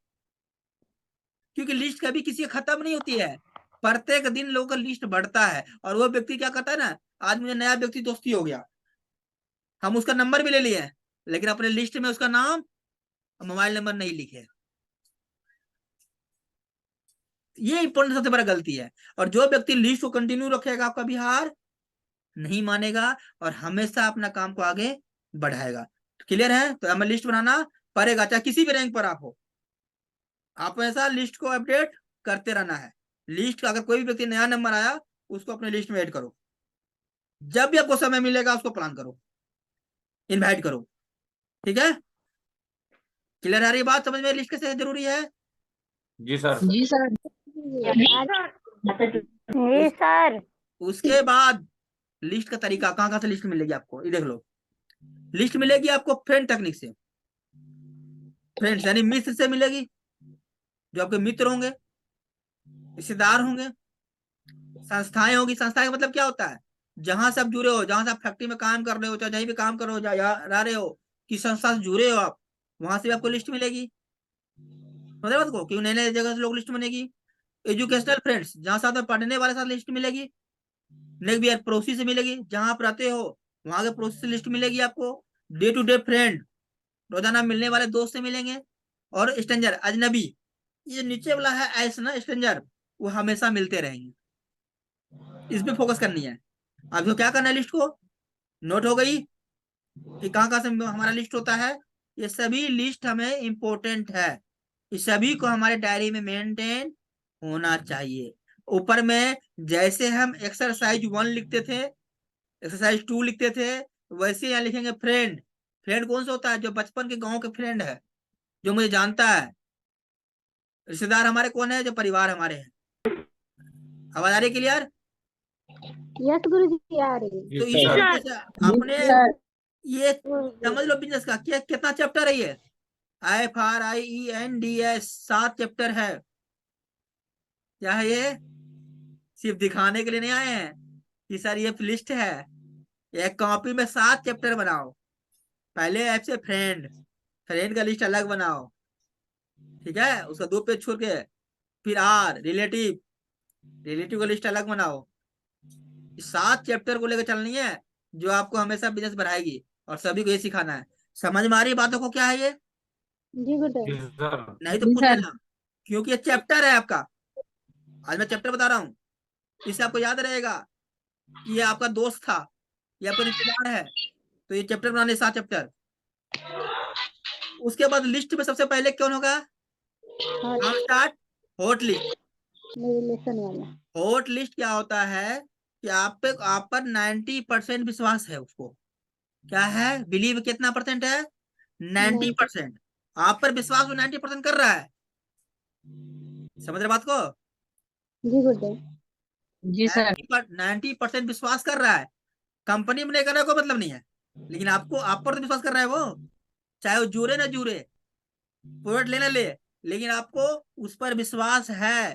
क्योंकि लिस्ट कभी किसी का खत्म नहीं होती है। प्रत्येक दिन लोगों का लिस्ट बढ़ता है, और वो व्यक्ति क्या करता है ना, आज मुझे नया व्यक्ति दोस्ती हो गया, हम उसका नंबर भी ले लिए, लेकिन अपने लिस्ट में उसका नाम मोबाइल नंबर नहीं लिखे। ये इंपॉर्टेंट सबसे बड़ा गलती है। और जो व्यक्ति लिस्ट को कंटिन्यू रखेगा कभी हार नहीं मानेगा और हमेशा अपना काम को आगे बढ़ाएगा। क्लियर है? तो हमें लिस्ट बनाना पड़ेगा, चाहे किसी भी रैंक पर आप हो, आप ऐसा लिस्ट को अपडेट करते रहना है। लिस्ट का अगर कोई भी व्यक्ति नया नंबर आया उसको अपने लिस्ट में ऐड करो, जब भी आपको समय मिलेगा उसको प्लान करो, इनवाइट करो। ठीक है? क्लियर आ रही बात समझ में? लिस्ट कैसे जरूरी है? जी सर। जी सर, जी सर। उसके बाद लिस्ट का तरीका, कहाँ कहाँ से लिस्ट मिलेगी आपको, ये देख लो। लिस्ट मिलेगी आपको फ्रेंड टेक्निक से, फ्रेंड्स यानी मित्र से मिलेगी, जो आपके मित्र होंगे, रिश्तेदार होंगे, संस्थाएं होगी। संस्थाएं का मतलब क्या होता है? जहां से आप जुड़े हो, जहां से आप फैक्ट्री में काम कर रहे हो, चाहे जहीं भी काम कर रहे हो, रह रहे हो, किस संस्था से जुड़े हो आप, वहां से भी आपको लिस्ट मिलेगी। समझ बात को? क्यों नए नए जगह से लोग लिस्ट बनेगी। एजुकेशनल फ्रेंड्स, जहां साथ में पढ़ने वाले साथ लिस्ट मिलेगी। नेक्स्ट भी पड़ोसी से मिलेगी, जहां आप रहते हो वहां के पड़ोसी से लिस्ट मिलेगी आपको। डे टू डे फ्रेंड, रोजाना मिलने वाले दोस्त से मिलेंगे। और स्ट्रेंजर, अजनबी, ये नीचे वाला है ऐसा ना, स्ट्रेंजर, वो हमेशा मिलते रहेंगे। इस पे फोकस करनी है आपको। क्या करना है, लिस्ट को नोट हो गई कि कहाँ कहाँ से हमारा लिस्ट होता है। ये सभी लिस्ट हमें इंपॉर्टेंट है, इस सभी को हमारे डायरी में मेंटेन होना चाहिए। ऊपर में जैसे हम एक्सरसाइज 1 लिखते थे, एक्सरसाइज 2 लिखते थे, वैसे यहाँ लिखेंगे फ्रेंड। फ्रेंड कौन सा होता है? जो बचपन के गांव के फ्रेंड है, जो मुझे जानता है। रिश्तेदार हमारे कौन है? जो परिवार हमारे हैं। आवाज आ रही है क्लियर? यस गुरुजी आ रही है। जी तो इस सर। तरीके से आपने ये समझ लो। बिजनेस का क्या कितना चैप्टर है ये? FRIENDS 7 चैप्टर है। क्या है ये? सिर्फ दिखाने के लिए नहीं आए हैं कि सर ये लिस्ट है। एक कॉपी में 7 चैप्टर बनाओ। पहले ऐप से फ्रेंड, फ्रेंड का लिस्ट अलग बनाओ, ठीक है, उसका 2 पेज छोड़ के। फिर रिलेटिव, रिलेटिव का लिस्ट अलग बनाओ। 7 चैप्टर को लेकर चलनी है, जो आपको हमेशा बिजनेस बढ़ाएगी, और सभी को ये सिखाना है। समझ में आ रही बातों को? क्या है ये? जी गुरुदेव। जी सर। नहीं तो पूछ लेना, क्योंकि ये चैप्टर है आपका। आज मैं चैप्टर बता रहा हूँ, इससे आपको याद रहेगा कि ये आपका दोस्त था, ये आपका रिश्तेदार है। तो ये चैप्टर बनाने 7 चैप्टर। उसके बाद लिस्ट में सबसे पहले कौन होगा? नाम स्टार्ट, हॉट लिस्ट। मेरे लेसन वाला। हॉट लिस्ट क्या होता है? कि आप पर 90% विश्वास है उसको। क्या है? बिलीव कितना परसेंट है? 90%। आप पर विश्वास वो 90% कर रहा है। समझ रहे बात को? जी गुरुदेव। जी सर। 90% विश्वास कर रहा है। कंपनी में नहीं करने को मतलब नहीं है, लेकिन आपको आप पर तो विश्वास कर रहा है वो, चाहे वो जुड़े ना जुड़े, प्रोडक्ट लेना ले, लेकिन आपको उस पर विश्वास है।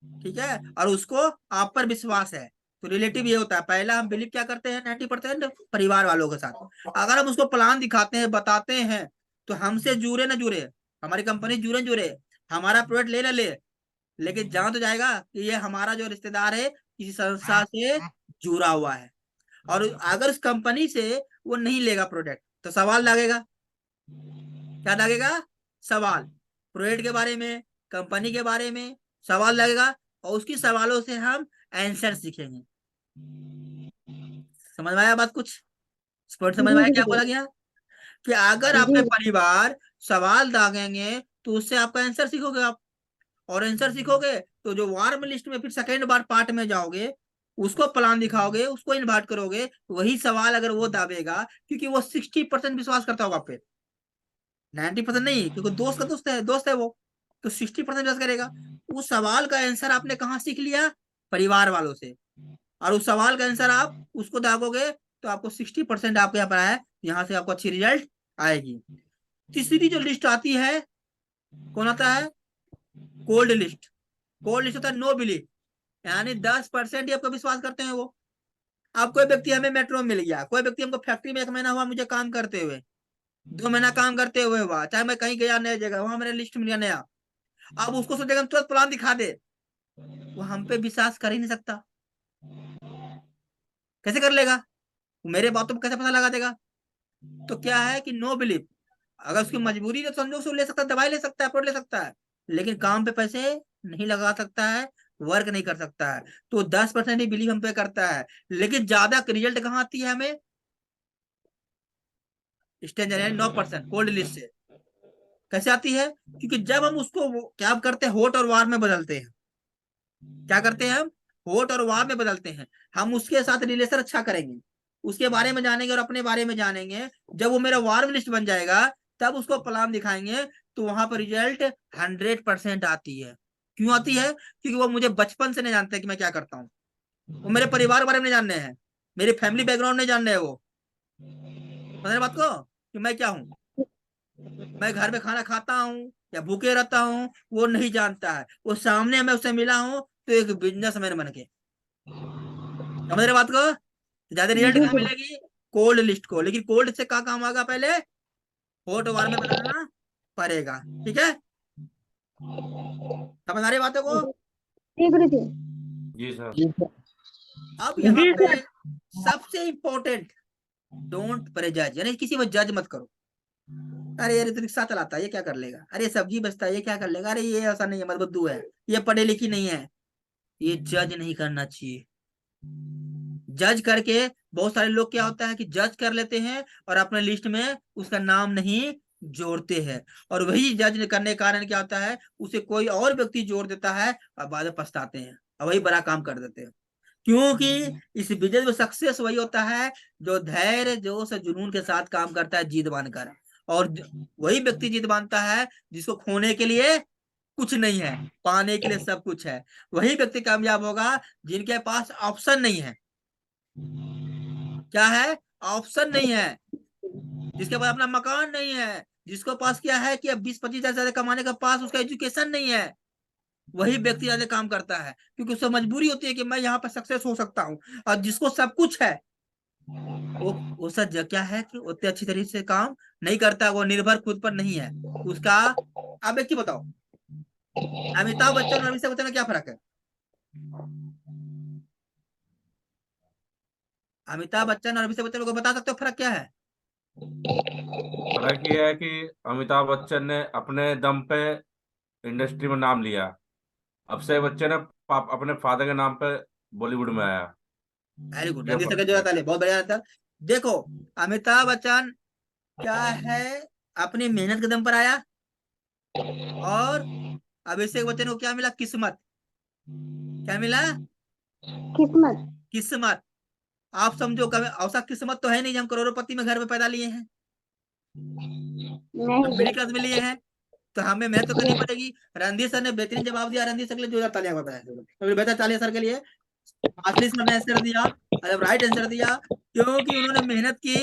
ठीक है, और उसको आप पर विश्वास है। तो रिलेटिव ये होता है, पहला हम बिलीव क्या करते हैं 90% परिवार वालों के साथ। अगर हम उसको प्लान दिखाते हैं, बताते हैं, तो हमसे जुड़े ना जुड़े, हमारी कंपनी जुड़े जुड़े, हमारा प्रोडक्ट ले ना ले, लेकिन जान तो जाएगा कि ये हमारा जो रिश्तेदार है किसी संस्था से जुड़ा हुआ है। और अगर उस कंपनी से वो नहीं लेगा प्रोडक्ट, तो सवाल लगेगा। क्या लगेगा? सवाल। प्रोडक्ट के बारे में, कंपनी के बारे में सवाल लगेगा, और उसकी सवालों से हम आंसर सीखेंगे। समझ में आया बात? कुछ स्पष्ट समझ में जी आया क्या बोला गुरुदेव। गया? कि अगर आपके जी परिवार सवाल दागेंगे तो उससे आपका आंसर सीखोगे आप, और आंसर सीखोगे तो जो वार्म लिस्ट में फिर सेकेंड बार पार्ट में जाओगे, उसको प्लान दिखाओगे, उसको इन्वाइट करोगे, वही सवाल अगर वो दावेगा, क्योंकि वो 60% विश्वास करता होगा आप पे, 90% नहीं, क्योंकि दोस्त का दोस्त है वो, तो 60% विश्वास करेगा। उस सवाल का आंसर आपने कहाँ सीख लिया? परिवार वालों से। और उस सवाल का आंसर आप उसको दागोगे तो आपको 60% आपके यहाँ पर आया, यहाँ से आपको अच्छी रिजल्ट आएगी। तीसरी जो लिस्ट आती है, कौन आता है? Cold list. कोल्ड लिस्ट होता है नो बिलीव, यानी 10% ही आपको विश्वास करते हैं वो। अब कोई व्यक्ति हमें मेट्रो में मिल गया, कोई व्यक्ति हमको फैक्ट्री में 1 महीना हुआ मुझे काम करते हुए, 2 महीना काम करते हुए हुआ, चाहे मैं कहीं गया नया जगह, वहां मेरे लिस्ट मिल गया नया, अब उसको सोचेगा हम तुरंत प्लान दिखा दे, वो हम पे विश्वास कर ही नहीं सकता। कैसे कर लेगा? मेरे बातों पर कैसे पता लगा देगा? तो क्या है कि नो बिलीव। अगर उसकी मजबूरी है तो संजोग से ले सकता है, दवाई ले सकता है, प्रोडक्ट ले सकता है, लेकिन काम पे पैसे नहीं लगा सकता है, वर्क नहीं कर सकता है। तो 10% ही बिलीव हम पे करता है, लेकिन ज्यादा रिजल्ट कहाँ आती है हमें? स्ट्रेंजर यानी 9% कोल्ड लिस्ट से। कैसे आती है? क्योंकि जब हम उसको क्या करते हैं, होट और वार में बदलते हैं। क्या करते हैं हम? होट और वार में बदलते हैं। हम उसके साथ रिलेशन अच्छा करेंगे, उसके बारे में जानेंगे और अपने बारे में जानेंगे। जब वो मेरा वार्म लिस्ट बन जाएगा, तब उसको प्लान दिखाएंगे, तो वहां पर रिजल्ट 100% आती है। क्यों आती है? क्योंकि वो मुझे बचपन से नहीं जानते कि मैं क्या करता हूँ, वो मेरे परिवार के बारे में नहीं जानने हैं, मेरी फैमिली बैकग्राउंड नहीं जानने हैं वो। समझ बात को कि मैं क्या हूँ, मैं घर में खाना खाता हूँ या भूखे रहता हूँ, वो नहीं जानता है। वो सामने मैं उससे मिला हूँ तो एक बिजनेसमैन बन के। समझ रहे बात को? ज्यादा रिजल्ट जी कहाँ गुरु। मिलेगी? कोल्ड लिस्ट को। लेकिन कोल्ड से क्या काम आएगा? पहले हॉट वार में बदलना पड़ेगा। ठीक है, समझ आ रही बातों को? जी गुरु जी। जी सर। अब यहाँ जी पे सर। सबसे इंपॉर्टेंट, डोंट प्रेजज, यानी किसी में जज मत करो। अरे यार ये तो रिक्शा चलाता है, ये क्या कर लेगा? अरे ये सब्जी बेचता है, ये क्या कर लेगा? अरे ये ऐसा नहीं है, मत बुद्धू है, ये पढ़े लिखी नहीं है। ये जज नहीं करना चाहिए। जज करके बहुत सारे लोग क्या होता है कि जज कर लेते हैं और अपने लिस्ट में उसका नाम नहीं जोड़ते हैं, और वही जज करने के कारण क्या होता है, उसे कोई और व्यक्ति जोड़ देता है और बाद में पछताते हैं और वही बड़ा काम कर देते हैं। क्योंकि इस बिजनेस में सक्सेस वही होता है जो धैर्य जोश और जुनून के साथ काम करता है, जीत बांधकर। और वही व्यक्ति जीत बांधता है जिसको खोने के लिए कुछ नहीं है, पाने के लिए सब कुछ है। वही व्यक्ति कामयाब होगा जिनके पास ऑप्शन नहीं है। क्या है? ऑप्शन नहीं है। जिसके पास अपना मकान नहीं है, जिसको पास क्या है कि अब 20-25 हजार ज्यादा कमाने का पास उसका एजुकेशन नहीं है, वही व्यक्ति ज्यादा काम करता है, क्योंकि उससे मजबूरी होती है कि मैं यहाँ पर सक्सेस हो सकता हूँ। और जिसको सब कुछ है, वो सच क्या है कि उतने अच्छी तरीके से काम नहीं करता, वो निर्भर खुद पर नहीं है उसका। अब एक ही बताओ, अमिताभ बच्चन और अभिषेक बच्चन में क्या फर्क है? अमिताभ बच्चन और अभिषेक बच्चन को बता सकते हो फर्क क्या है? फर्क ये है कि अमिताभ बच्चन ने अपने दम पे इंडस्ट्री में नाम लिया, अभिषेक बच्चन ने अपने फादर के नाम पे बॉलीवुड में आया। वेरी गुड, ये रणजीत सर फर्क जो है। था बहुत बढ़िया था। देखो, अमिताभ बच्चन क्या है, अपनी मेहनत के दम पर आया, और अभिषेक बच्चन को क्या मिला? किस्मत। क्या मिला? किस्मत। किस्मत, आप समझो कभी ऐसा किस्मत तो है नहीं जो हम करोड़पति में घर में पैदा लिए हैं, नहीं मिडिल क्लास में लिए हैं, तो हमें मेहनत तो करनी पड़ेगी। रणधीर सर ने बेहतरीन जवाब दिया। रणधीर सर के लिए 2000 तालियां बताया, बेहतर तालियां सर के लिए। आशीष सर ने आंसर दिया, राइट आंसर दिया, क्योंकि उन्होंने मेहनत की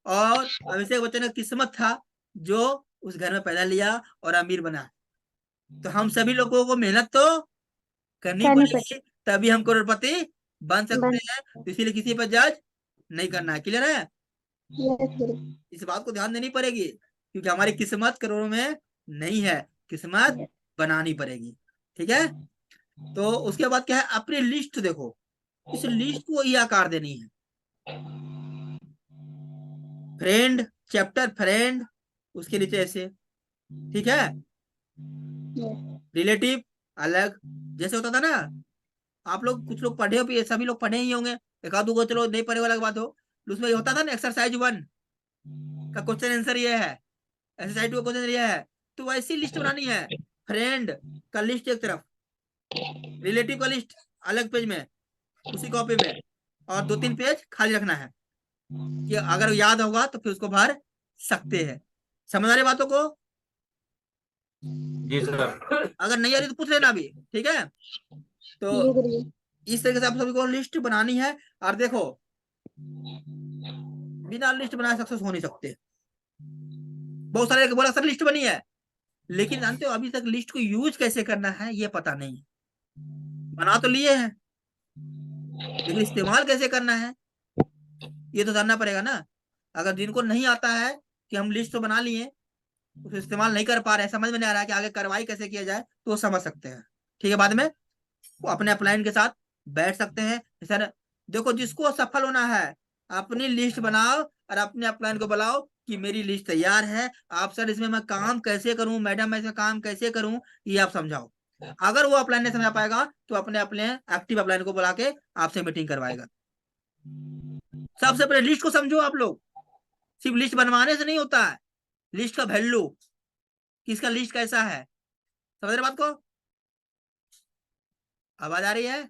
और अभिषेक बच्चन का किस्मत था जो उस घर में पैदा लिया और अमीर बना। तो हम सभी लोगों को मेहनत तो करनी करनी पड़ेगी, तभी हम करोड़पति बन सकते बन हैं। तो इसीलिए किसी पर जज नहीं करना है। क्लियर है? यस गुरु इस बात को ध्यान देनी पड़ेगी, क्योंकि हमारी किस्मत करोड़ों में नहीं है, किस्मत बनानी पड़ेगी। ठीक है? तो उसके बाद क्या है, अपनी लिस्ट देखो, इस लिस्ट को ये आकार देनी है। फ्रेंड, चैप्टर फ्रेंड, उसके नीचे ऐसे, ठीक है? रिलेटिव अलग, जैसे होता था ना, आप लोग कुछ लोग पढ़े हो, सभी लोग पढ़े ही होंगे, एक आध दो चलो नहीं पढ़े अलग बात हो, उसमें होता था ना एक्सरसाइज 1 का क्वेश्चन आंसर ये है, एक्सरसाइज 2 का क्वेश्चन ये है। तो वैसी लिस्ट बनानी है। फ्रेंड का लिस्ट एक तरफ, रिलेटिव का लिस्ट अलग पेज में, उसी कॉपी में, और 2-3 पेज खाली रखना है कि अगर याद होगा तो फिर उसको भर सकते हैं। समझ आ रही बातों को? जी सर। अगर नहीं आ रही तो पूछ लेना अभी, ठीक है? तो जी गुरु जी इस तरीके से आप सभी को लिस्ट बनानी है। और देखो, बिना लिस्ट बनाए सक्सेस हो नहीं सकते। बहुत सारे बोला सर लिस्ट बनी है, लेकिन जानते हो अभी तक लिस्ट को यूज कैसे करना है ये पता नहीं। बना तो लिए हैं, लेकिन इस्तेमाल कैसे करना है ये तो जानना पड़ेगा ना। अगर जिनको नहीं आता है कि हम लिस्ट तो बना लिए, उसको इस्तेमाल नहीं कर पा रहे हैं, समझ में नहीं आ रहा है कि आगे कार्रवाई कैसे किया जाए, तो वो समझ सकते हैं। ठीक है? बाद में वो अपने अपलाइन के साथ बैठ सकते हैं। सर देखो, जिसको सफल होना है अपनी लिस्ट बनाओ और अपने अपलाइन को बुलाओ कि मेरी लिस्ट तैयार है, आप सर इसमें मैं काम कैसे करूं, मैडम मैं इसमें काम कैसे करूं, ये आप समझाओ। अगर वो अपलाइन नहीं समझा पाएगा तो अपने अपने एक्टिव अपलाइन को बुला के आपसे मीटिंग करवाएगा। सबसे पहले लिस्ट को समझो आप लोग, सिर्फ लिस्ट बनवाने से नहीं होता है, लिस्ट का वैल्यू, किसका लिस्ट कैसा है। समझ रहे बात को? आवाज आ रही है?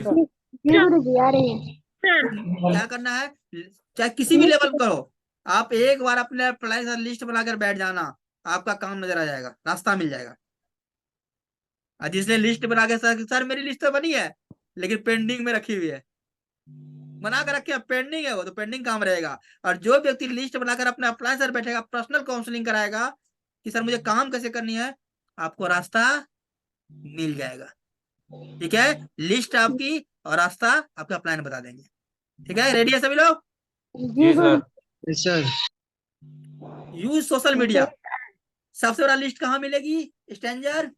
जी गुरु जी आ रही है क्या करना है, चाहे किसी भी लेवल पर हो, आप एक बार अपने अप्लाई से लिस्ट बनाकर बैठ जाना, आपका काम नजर आ जाएगा, रास्ता मिल जाएगा। और जिसने लिस्ट बना के सर मेरी लिस्ट तो बनी है लेकिन पेंडिंग में रखी हुई है, बना कर रखे पेंडिंग है, वो तो पेंडिंग काम रहेगा। और जो व्यक्ति लिस्ट बनाकर अपने अप्लाई सर बैठेगा, पर्सनल काउंसलिंग कराएगा कि सर मुझे काम कैसे करनी है, आपको रास्ता मिल जाएगा। ठीक है? लिस्ट आपकी और रास्ता आपके अप्लाई बता देंगे। ठीक है? रेडी है सभी लोग? जी जी गुरु sir. Sir use social media. सबसे बड़ा लिस्ट कहाँ मिलेगी stranger?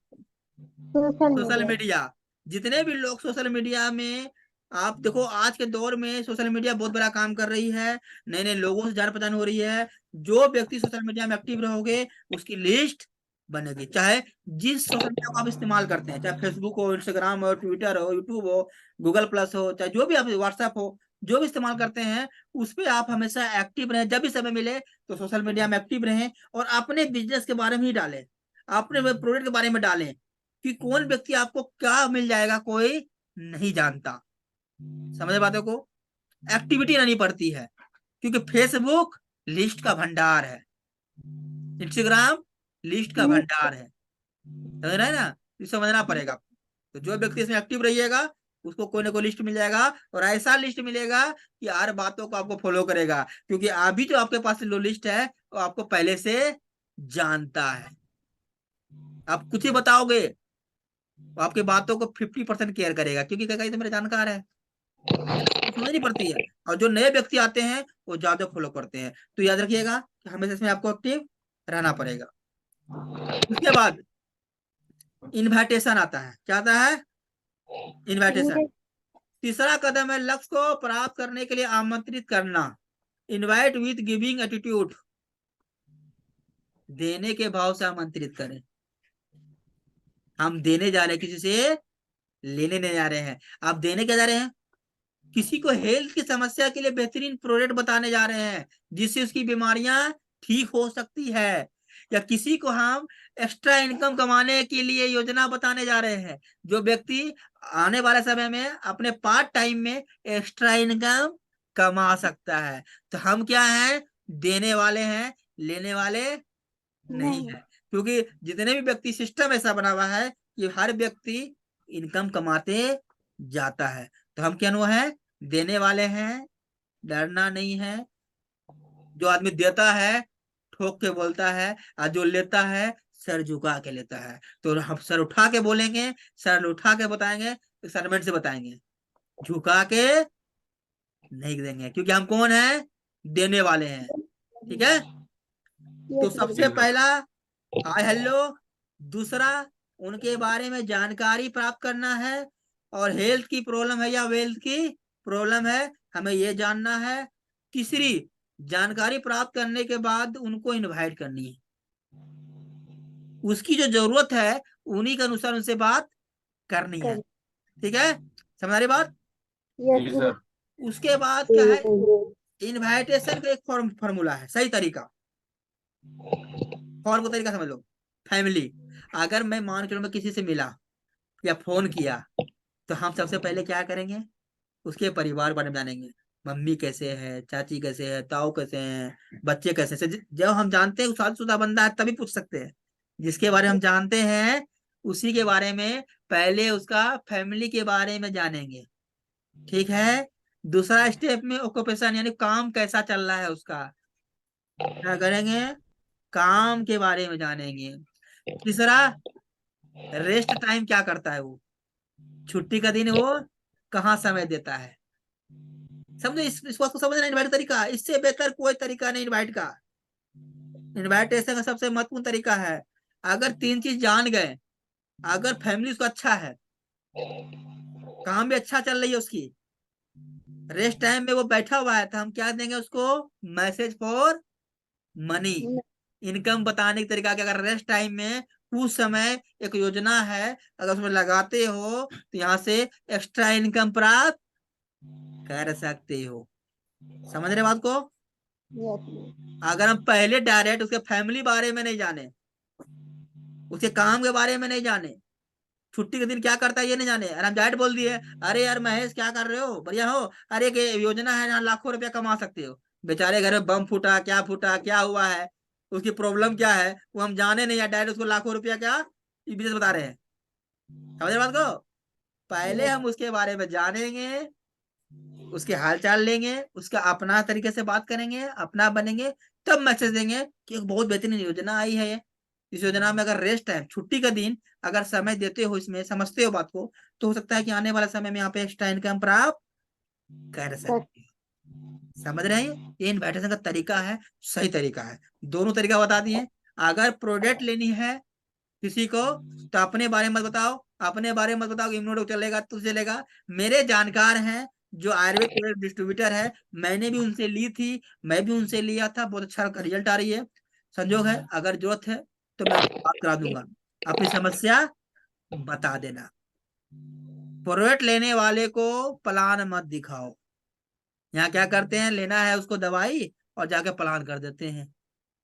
Social social media media. जितने भी लोग सोशल मीडिया में, आप देखो आज के दौर में सोशल मीडिया बहुत बड़ा काम कर रही है, नए नए लोगों से जान पहचान हो रही है। जो व्यक्ति सोशल मीडिया में एक्टिव रहोगे उसकी लिस्ट बनेगी, चाहे जिस सोशल मीडिया को आप इस्तेमाल करते हैं, चाहे फेसबुक हो, इंस्टाग्राम हो, ट्विटर हो, यूट्यूब हो, गूगल प्लस हो, चाहे जो भी आप, व्हाट्सएप हो, जो भी इस्तेमाल करते हैं उस पर आप हमेशा एक्टिव रहें। जब भी समय मिले तो सोशल मीडिया में एक्टिव रहें और अपने बिजनेस के बारे में ही डालें, अपने प्रोडक्ट के बारे में डालें, कि कौन व्यक्ति आपको क्या मिल जाएगा कोई नहीं जानता। समझे बातों को? एक्टिविटी नहीं पड़ती है, क्योंकि फेसबुक लिस्ट का भंडार है, इंस्टाग्राम लिस्ट का भंडार है। समझ रहे हैं ना? ये समझना पड़ेगा। तो जो व्यक्ति इसमें एक्टिव रहिएगा उसको कोई ना कोई लिस्ट मिल जाएगा, और ऐसा लिस्ट मिलेगा कि हर बातों को आपको फॉलो करेगा, क्योंकि अभी जो आपके पास लो लिस्ट है वो आपको पहले से जानता है। आप कुछ ही बताओगे वो आपकी बातों को 50% केयर करेगा, क्योंकि कहीं तो मेरे जानकार है, समझ नहीं पड़ती है। और जो नए व्यक्ति आते हैं वो ज्यादा फॉलो करते हैं। तो याद रखिएगा कि हमेशा इसमें आपको एक्टिव रहना पड़ेगा। उसके बाद इनविटेशन आता है। क्या आता है? इनविटेशन। तीसरा कदम है लक्ष्य को प्राप्त करने के लिए आमंत्रित करना। इनवाइट विथ गिविंग एटीट्यूड, देने के भाव से आमंत्रित करें। हम देने जा रहे हैं, किसी से लेने नहीं जा रहे हैं। आप देने क्या जा रहे हैं? किसी को हेल्थ की समस्या के लिए बेहतरीन प्रोडक्ट बताने जा रहे हैं जिससे उसकी बीमारियां ठीक हो सकती है। या किसी को हम एक्स्ट्रा इनकम कमाने के लिए योजना बताने जा रहे हैं, जो व्यक्ति आने वाले समय में अपने पार्ट टाइम में एक्स्ट्रा इनकम कमा सकता है। तो हम क्या हैं, देने वाले हैं, लेने वाले नहीं है। क्योंकि जितने भी व्यक्ति, सिस्टम ऐसा बना हुआ है कि हर व्यक्ति इनकम कमाते जाता है। तो हम क्या है, देने वाले हैं, डरना नहीं है। जो आदमी देता है ठोक के बोलता है, और जो लेता है सर झुका के लेता है। तो हम सर उठा के बोलेंगे, सर उठा के बताएंगे, एक्साइटमेंट से बताएंगे, झुका के नहीं देंगे, क्योंकि हम कौन है, देने वाले हैं। ठीक है। तो यस सबसे जी सर। पहला हाय हेलो, दूसरा उनके बारे में जानकारी प्राप्त करना है, और हेल्थ की प्रॉब्लम है या वेल्थ की प्रॉब्लम है, हमें ये जानना है। तीसरी, जानकारी प्राप्त करने के बाद उनको इनवाइट करनी है, उसकी जो जरूरत है उन्हीं के अनुसार उनसे बात करनी है। ठीक है, समझ रही बात। जी सर। उसके बाद क्या है, इनवाइटेशन का एक फॉर्मूला है, सही तरीका, फॉर्म का तरीका समझ लो। फैमिली, अगर मैं मान के चलो मैं किसी से मिला या फोन किया, तो हम सबसे पहले क्या करेंगे, उसके परिवार बारे में जानेंगे। मम्मी कैसे है, चाची कैसे है, ताऊ कैसे हैं, बच्चे कैसे हैं। जब हम जानते हैं शादीशुदा बंदा है तभी पूछ सकते हैं। जिसके बारे में हम जानते हैं उसी के बारे में पहले उसका फैमिली के बारे में जानेंगे। ठीक है। दूसरा स्टेप में ऑक्यूपेशन, यानी काम कैसा चल रहा है उसका, क्या करेंगे, काम के बारे में जानेंगे। तीसरा, रेस्ट टाइम क्या करता है वो, छुट्टी का दिन वो कहाँ समय देता है। समझो, इस बात को समझना, इनवाइट तरीका, इससे बेहतर कोई तरीका नहीं इनवाइट का। इनवाइटेशन का सबसे महत्वपूर्ण तरीका है, अगर तीन चीज जान गए, अगर फैमिली उसको अच्छा है, काम भी अच्छा चल रही है उसकी, रेस्ट टाइम में वो बैठा हुआ है, तो हम क्या देंगे उसको, मैसेज फॉर मनी, इनकम बताने का तरीका। कि अगर रेस्ट टाइम में कुछ समय एक योजना है, अगर उसमें लगाते हो तो यहाँ से एक्स्ट्रा इनकम प्राप्त कर सकते हो। समझ रहे बात को। अगर हम पहले डायरेक्ट उसके फैमिली बारे में नहीं जाने, उसके काम के बारे में नहीं जाने, छुट्टी के दिन क्या करता है ये नहीं जाने, और हम डायरेक्ट बोल दिए, अरे यार महेश क्या कर रहे हो, बढ़िया हो, अरे एक योजना है जहाँ लाखों रुपया कमा सकते हो। बेचारे घर में बम फूटा, क्या हुआ है, उसकी प्रॉब्लम क्या है, वो हम जाने नहीं है, डायरेक्ट उसको लाखों रुपया क्या बिजनेस बता रहे हैं। समझ रहे बात को। पहले हम उसके बारे में जानेंगे, उसके हालचाल लेंगे, उसका अपना तरीके से बात करेंगे, अपना बनेंगे, तब मैसेज देंगे कि एक बहुत बेहतरीन योजना आई है ये। इस योजना में अगर रेस्ट है, छुट्टी का दिन अगर समय देते हो, इसमें समझते हो बात को, तो हो सकता है कि आने वाले समय में यहाँ पे एक्स्ट्रा इनकम प्राप्त कर सकते हो। समझ रहे हैं, ये इन्विटेशन का तरीका है, सही तरीका है। दोनों तरीका बता दिए। अगर प्रोडक्ट लेनी है किसी को, तो अपने बारे में मत बताओ, अपने बारे में मत बताओ, इम्यूनो चलेगा तो चलेगा। मेरे जानकार हैं जो आयुर्वेद प्रोडक्ट डिस्ट्रीब्यूटर है, मैंने भी उनसे ली थी, मैं भी उनसे लिया था, बहुत अच्छा रिजल्ट आ रही है। संजोग है, अगर जरूरत है तो मैं आपको बात करा दूंगा, अपनी समस्या बता देना। प्रोडक्ट लेने वाले को प्लान मत दिखाओ। यहाँ क्या करते हैं, लेना है उसको दवाई और जाके प्लान कर देते हैं।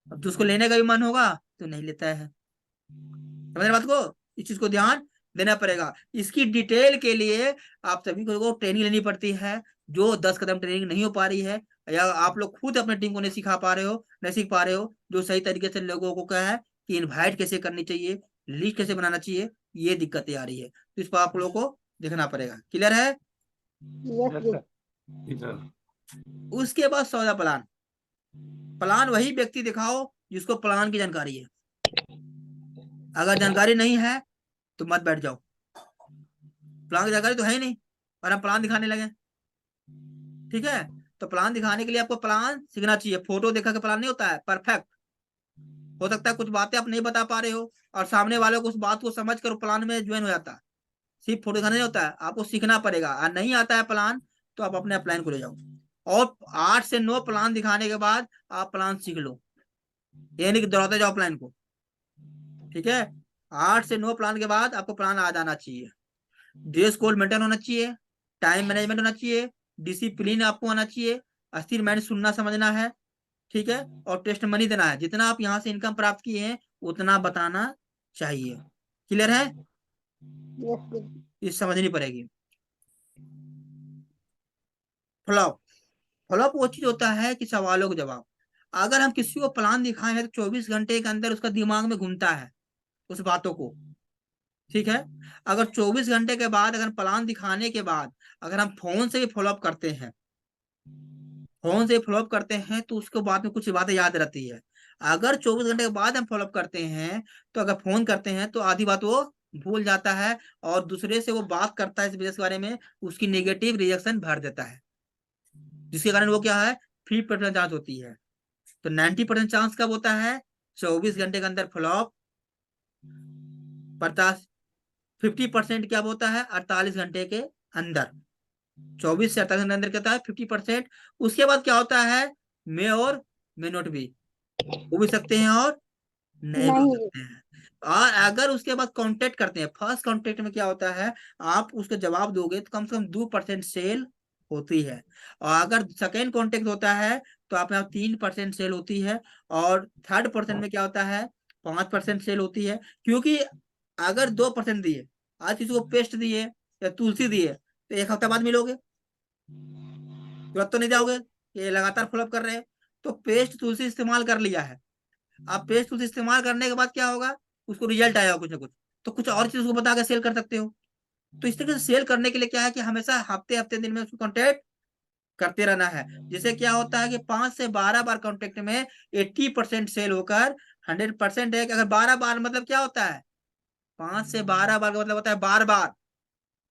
अब तो उसको लेने का भी मन होगा तो नहीं लेता है। समझ रहे बात को, इस चीज को ध्यान देना पड़ेगा। इसकी डिटेल के लिए आप सभी को ट्रेनिंग लेनी पड़ती है, जो 10 कदम ट्रेनिंग नहीं हो पा रही है, या आप लोग खुद अपने टीम को नहीं सिखा पा रहे हो, नहीं सीख पा रहे हो, जो सही तरीके से लोगों को क्या है कि इनवाइट कैसे करनी चाहिए, लिस्ट कैसे बनाना चाहिए, ये दिक्कतें आ रही है। तो इस पर आप लोगों को देखना पड़ेगा। क्लियर है। Yes sir. जी सर। उसके बाद सौदा प्लान, प्लान वही व्यक्ति दिखाओ जिसको प्लान की जानकारी है। अगर जानकारी नहीं है तो मत बैठ जाओ, प्लान की जानकारी तो है ही नहीं और हम प्लान दिखाने लगे। ठीक है, तो प्लान दिखाने के लिए आपको प्लान सीखना चाहिए। फोटो देखा के प्लान नहीं होता है परफेक्ट। हो सकता है कुछ बातें आप नहीं बता पा रहे हो और सामने वाले को उस बात को समझ कर प्लान में ज्वाइन हो जाता है। सिर्फ फोटो दिखाने नहीं होता है, आपको सीखना पड़ेगा। और नहीं आता है प्लान तो आप अपने प्लान को ले जाओ, और 8 से 9 प्लान दिखाने के बाद आप प्लान सीख लो, ये नहीं कि दोहराते जाओ प्लान को। ठीक है, 8 से 9 प्लान के बाद आपको प्लान आ जाना चाहिए। ड्रेस कोड मेंटेन होना चाहिए, टाइम मैनेजमेंट होना चाहिए, डिसिप्लिन आपको आना चाहिए, अस्थिर माइंड सुनना समझना है। ठीक है, और टेस्ट मनी देना है। जितना आप यहाँ से इनकम प्राप्त किए हैं उतना बताना चाहिए। क्लियर है? यस गुरुजी। ये समझनी पड़ेगी। फ्लॉप, फ्लॉप वो चीज होता है कि सवालों का जवाब। अगर हम किसी को प्लान दिखाए हैं तो 24 घंटे के अंदर उसका दिमाग में घूमता है उस बातों को। ठीक है, अगर 24 घंटे के बाद, अगर प्लान दिखाने के बाद अगर हम फोन से भी फॉलोअप करते हैं, फोन से फॉलोअप करते हैं तो उसके बाद में कुछ बातें याद रहती है। अगर 24 घंटे के बाद हम फॉलोअप करते हैं तो अगर फोन करते हैं तो आधी बात वो भूल जाता है और दूसरे से वो बात करता है इस बिजनेस के बारे में, उसकी नेगेटिव रिएक्शन भर देता है, जिसके कारण वो क्या है, 50% चांस होती है। तो 90% चांस कब होता है? 24 घंटे के अंदर फ्लॉप। 50% क्या होता है? 48 घंटे के अंदर। 24 से 48 घंटे के अंदर क्या होता है? 50%। उसके बाद क्या होता है? मे और मे नोट भी हो भी सकते हैं और नहीं भी हो नहीं। सकते हैं। और अगर उसके बाद कांटेक्ट करते हैं, फर्स्ट कांटेक्ट में क्या होता है, आप उसका जवाब दोगे तो कम से कम 2% सेल होती है। और अगर सेकेंड कांटेक्ट होता है तो आप यहाँ 3% सेल होती है। और थर्ड पर्सन में क्या होता है? 5% सेल होती है। क्योंकि अगर 2% दिए, आज किसी को पेस्ट दिए या तुलसी दिए तो एक हफ्ता बाद मिलोगे, तुरंत तो नहीं जाओगे, ये लगातार फॉलोअप कर रहे हैं। तो पेस्ट तुलसी इस्तेमाल कर लिया है, आप पेस्ट तुलसी इस्तेमाल करने के बाद क्या होगा, उसको रिजल्ट आएगा कुछ ना कुछ, तो कुछ और चीज उसको बता के सेल कर सकते हो। तो इस तरीके से सेल करने के लिए क्या है कि हमेशा हफ्ते हफ्ते दिन में उसको कॉन्टेक्ट करते रहना है। जिससे क्या होता है कि 5 से 12 बार कॉन्टेक्ट में 80% सेल होकर 100% है। कि अगर 12 बार मतलब क्या होता है, 5 से 12 बार का मतलब होता है बार बार।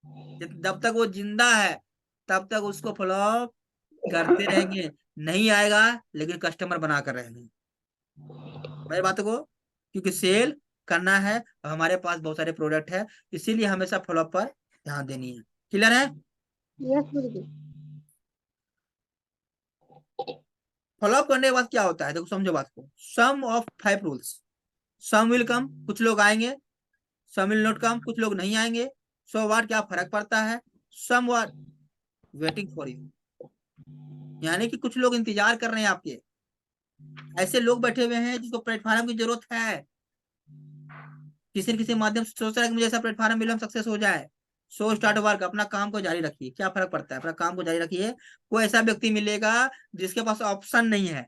जब तक वो जिंदा है तब तक उसको फॉलो करते रहेंगे, नहीं आएगा लेकिन कस्टमर बना कर रहेंगे मेरी बात को। क्योंकि सेल करना है और हमारे पास बहुत सारे प्रोडक्ट है, इसीलिए हमेशा फॉलोअप पर ध्यान देनी है। क्लियर है? यस गुरुजी। फॉलोअप करने के बाद क्या होता है, देखो समझो बात को। Some of 5 rules. Some will come, कुछ लोग आएंगे। सम विल नॉट कम, कुछ लोग नहीं आएंगे। सो व्हाट, क्या फर्क पड़ता है? सम व्हाट वेटिंग फॉर यू, यानी कि कुछ लोग इंतजार कर रहे हैं आपके। ऐसे लोग बैठे हुए हैं जिसको प्लेटफॉर्म की जरूरत है, किसी न किसी माध्यम से सोच रहा है कि मुझे ऐसा प्लेटफॉर्म मिले, हम सक्सेस हो जाए। सो स्टार्ट वर्क, अपना काम को जारी रखिए। क्या फर्क पड़ता है, अपना काम को जारी रखिए। कोई ऐसा व्यक्ति मिलेगा जिसके पास ऑप्शन नहीं है,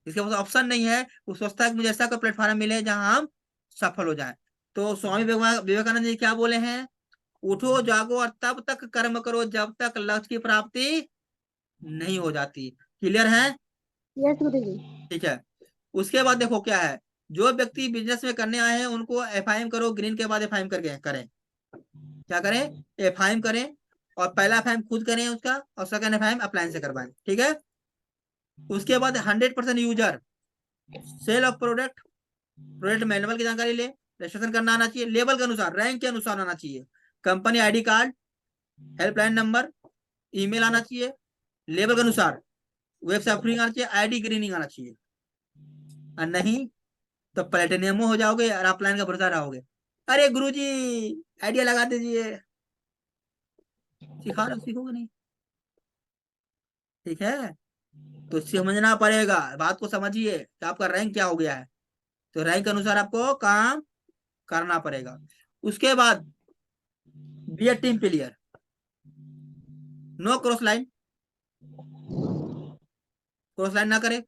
जिसके पास ऑप्शन नहीं है, वो सोचता है कि मुझे ऐसा कोई प्लेटफॉर्म मिले जहां हम सफल हो जाए। तो स्वामी विवेकानंद जी क्या बोले हैं? उठो जागो और तब तक कर्म करो जब तक लक्ष्य की प्राप्ति नहीं हो जाती। क्लियर है? यस गुरुजी। ठीक है। उसके बाद देखो क्या है, जो व्यक्ति बिजनेस में करने आए हैं उनको एफआईएम करो, ग्रीन के बाद एफआईएम करके करें। क्या करें? एफआईएम करें। और पहला एफआईएम खुद करें उसका, और सेकंड एफआईएम अप्लायंस से करवाएं। ठीक है। उसके बाद 100% user, sale of product, product manual की जानकारी ले, रजिस्ट्रेशन करना आना चाहिए, लेवल के अनुसार, रैंक के अनुसार आना चाहिए। Company ID card, helpline number, email आना चाहिए, लेवल के अनुसार। वेबसाइट फ्री आना चाहिए, आईडी ग्रीनिंग आना चाहिए। और नहीं तो प्लेटिनियम हो जाओगे और अपलाइन का भरोसा रहोगे। अरे गुरुजी आइडिया लगा दीजिए, सिखा लो, सीखोगे नहीं। ठीक है, तो समझना पड़ेगा, बात को समझिए कि आपका रैंक क्या हो गया है। तो रैंक के अनुसार आपको काम करना पड़ेगा। उसके बाद be a team player, no cross line, cross line ना करे।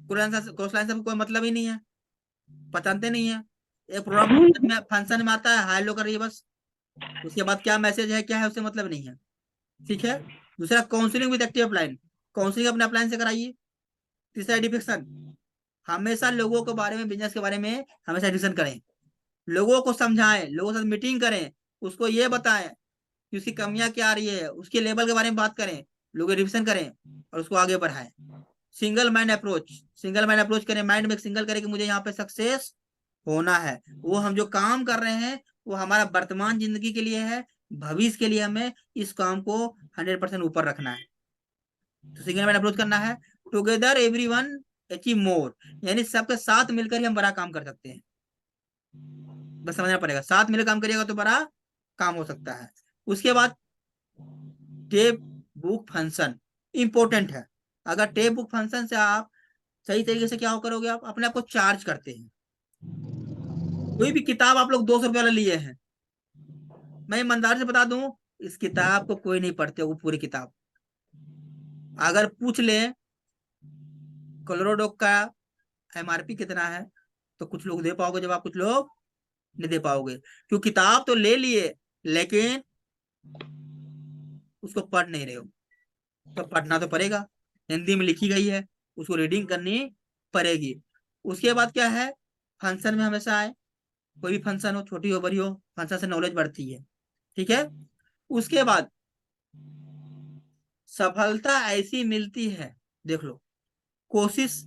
क्रॉस लाइन से कोई मतलब ही नहीं है, पहचानते नहीं है। एक प्रोग्राम फंक्शन में आता है, हाई लो करिए बस, उसके बाद क्या मैसेज है क्या है उससे मतलब नहीं है। ठीक है। दूसरा counselling with active upline, counselling अपने अपलाइन से कराइए। तीसरा एडिफिक्शन, हमेशा लोगों के बारे में, बिजनेस के बारे में हमेशा एडिशन करें, लोगों को समझाएं, लोगों के साथ मीटिंग करें, उसको ये बताएं कि उसकी कमियां क्या आ रही है, उसके लेवल के बारे में बात करें, लोग रिविजन करें और उसको आगे बढ़ाएं। Single mind approach, single mind approach करें, माइंड में सिंगल करें कि मुझे यहाँ पे सक्सेस होना है। वो हम जो काम कर रहे हैं वो हमारा वर्तमान जिंदगी के लिए है, भविष्य के लिए हमें इस काम को 100% ऊपर रखना है। तो सिंगल माइंड अप्रोच करना है। टुगेदर एवरीवन अचीव मोर, यानी सबके साथ मिलकर ही हम बड़ा काम कर सकते हैं। बस समझना पड़ेगा, साथ मिलकर काम करिएगा तो बड़ा काम हो सकता है। उसके बाद टेप बुक फंक्शन इंपॉर्टेंट है। अगर टेप बुक फंक्शन से आप सही तरीके से क्या करोगे, आप अपने आप को चार्ज करते हैं। कोई भी किताब आप लोग 200 रुपये वाला लिए हैं, मैं ईमानदारी से बता दूं, इस किताब को कोई नहीं पढ़ते वो पूरी किताब। अगर पूछ ले क्लोरोडॉक का एमआरपी कितना है, तो कुछ लोग दे पाओगे जवाब, कुछ लोग नहीं दे पाओगे, क्योंकि किताब तो ले लिए लेकिन उसको पढ़ नहीं रहे हो। तो पढ़ना तो पड़ेगा, हिंदी में लिखी गई है, उसको रीडिंग करनी पड़ेगी। उसके बाद क्या है, फंक्शन में हमेशा आए, कोई भी फंक्शन हो, छोटी हो बड़ी हो, फंक्शन से नॉलेज बढ़ती है। ठीक है। उसके बाद सफलता ऐसी मिलती है, देख लो, कोशिश,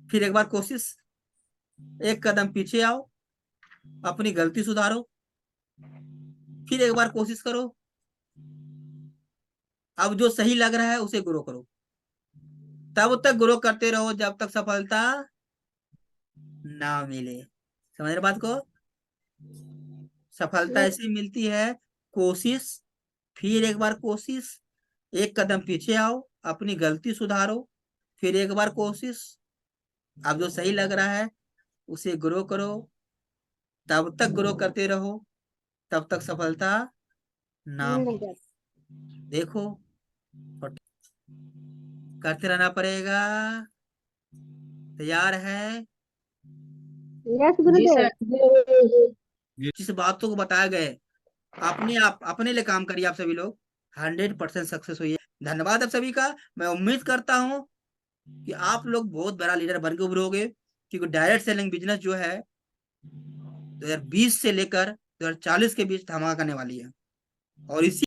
फिर एक बार कोशिश, एक कदम पीछे आओ, अपनी गलती सुधारो, फिर एक बार कोशिश करो, अब जो सही लग रहा है उसे ग्रो करो, तब तक ग्रो करते रहो जब तक सफलता ना मिले। समझ रहे बात को? सफलता यस ऐसी मिलती है, कोशिश, फिर एक बार कोशिश, एक कदम पीछे आओ, अपनी गलती सुधारो, फिर एक बार कोशिश, अब जो सही लग रहा है उसे ग्रो करो, तब तक ग्रो करते रहो, तब तक सफलता ना मिल नहीं मिले। जाता। देखो, करते रहना पड़ेगा। तैयार है? यस जी गुरुदेव। सर। जिस बातों को बताया गए, आप अपने लिए काम करिए, आप सभी लोग 100% सक्सेस हुई है। धन्यवाद आप सभी का। मैं उम्मीद करता हूं कि आप लोग बहुत बड़ा लीडर बन के उभरोगे, क्योंकि डायरेक्ट सेलिंग बिजनेस जो है 2020 से लेकर 2040 के बीच धमाका करने वाली है, और इसी